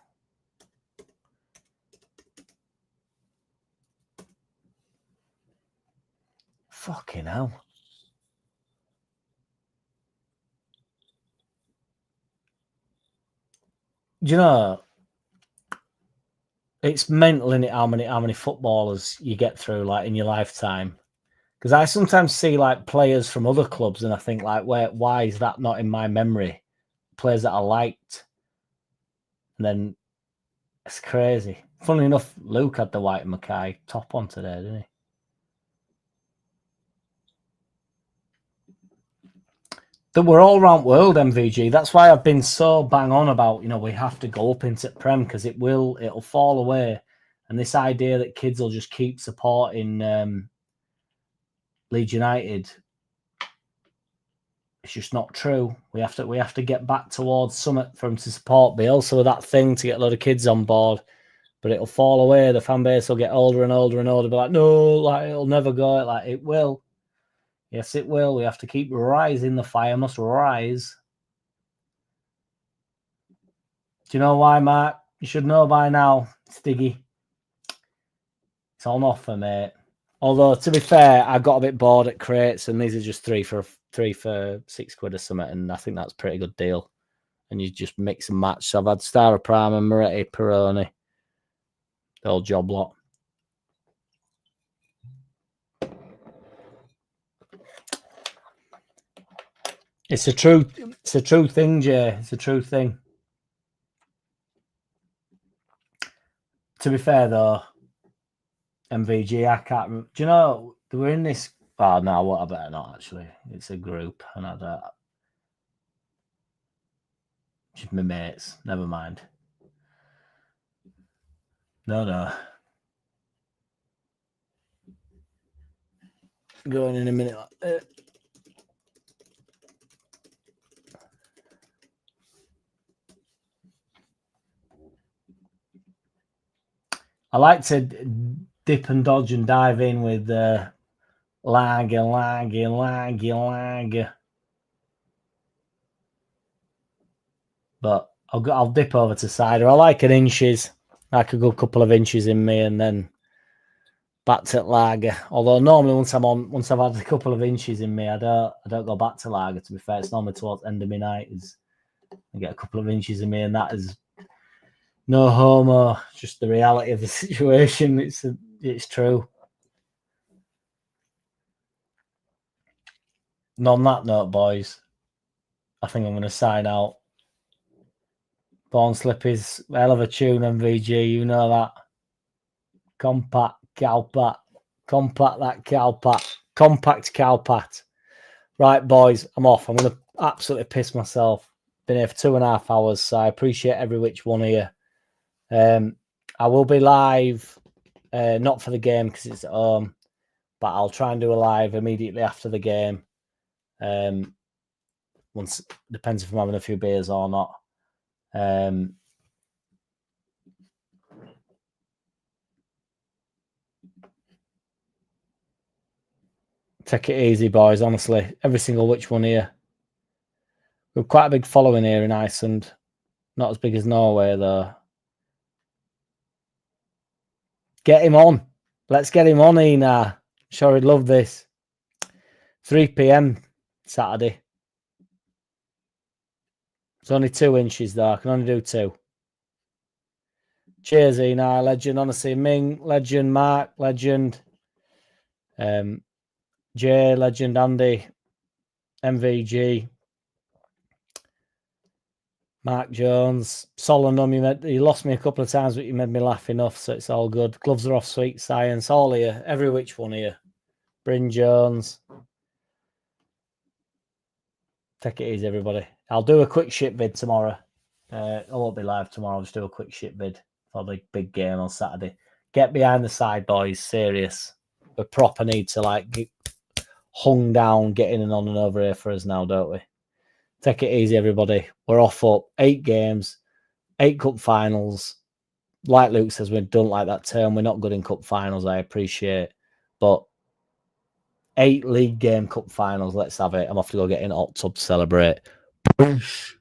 Speaker 3: Fucking hell. Do you know, it's mental, isn't it, how many footballers you get through, like, in your lifetime? Because I sometimes see, like, players from other clubs and I think, like, why is that not in my memory? Players that I liked. And then it's crazy. Funnily enough, Luke had the White Mackay top on today, didn't he? That we're all round world, MVG. That's why I've been so bang on about, you know, we have to go up into Prem, because it'll fall away. And this idea that kids will just keep supporting Leeds United, it's just not true. We have to get back towards something for them to support. But also that thing to get a lot of kids on board, but it'll fall away. The fan base will get older and older and older. Be like, no, like it'll never go. Like it will. Yes, it will. We have to keep rising. The fire must rise. Do you know why, Mark? You should know by now, Stiggy. It's on offer, mate. Although, to be fair, I got a bit bored at crates, and these are just three for £6 or something, and I think that's a pretty good deal. And you just mix and match. So I've had Star Prime and Moretti Peroni. The old job lot. It's a true thing, Jay. It's a true thing. To be fair, though, MVG, I can't remember. Do you know, they were in this... Oh, no, what? I better not, actually. It's a group, and I don't... Just my mates. Never mind. No. Going in a minute. I like to dip and dodge and dive in with lag. But I'll dip over to cider. I like an inches, like a good couple of inches in me, and then back to lager. Although normally once I've had a couple of inches in me, I don't go back to lager. To be fair, it's normally towards the end of my night I get a couple of inches in me, and that is no homo, just the reality of the situation. It's true. And on that note, boys, I think I'm going to sign out. Born Slip is a hell of a tune, MVG. You know that. Compact cowpat. Compact that cowpat. Compact cowpat. Right, boys, I'm off. I'm going to absolutely piss myself. Been here for 2.5 hours, so I appreciate every which one here. I will be live, not for the game because it's at home, but I'll try and do a live immediately after the game. Once depends if I'm having a few beers or not. Take it easy, boys. Honestly, every single which one here. We've quite a big following here in Iceland. Not as big as Norway, though. Get him on. Let's get him on, Ina. Sure, he'd love this. 3 p.m. Saturday. It's only 2 inches, though. I can only do 2. Cheers, Ina. Legend. Honestly, Ming. Legend. Mark. Legend. Jay. Legend. Andy. MVG. Mark Jones, Solomon, you lost me a couple of times, but you made me laugh enough, so it's all good. Gloves are off, sweet science, all here, every which one here. Bryn Jones. Take it easy, everybody. I'll do a quick shit vid tomorrow. I won't be live tomorrow. I'll just do a quick shit vid for the big game on Saturday. Get behind the side, boys. Serious. We proper need to get hung down, getting and on and over here for us now, don't we? Take it easy, everybody. We're off up 8 games, 8 cup finals. Like Luke says, we don't like that term. We're not good in cup finals, I appreciate. But 8 league game cup finals. Let's have it. I'm off to go get in a hot tub to celebrate. Peace.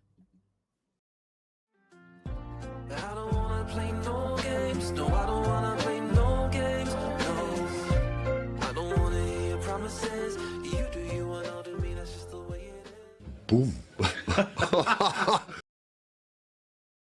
Speaker 1: I don't wanna play no games. No, I don't wanna play no games. No, I don't wanna hear promises. You do you and I'll do me. That's just the way it is.
Speaker 4: Boom.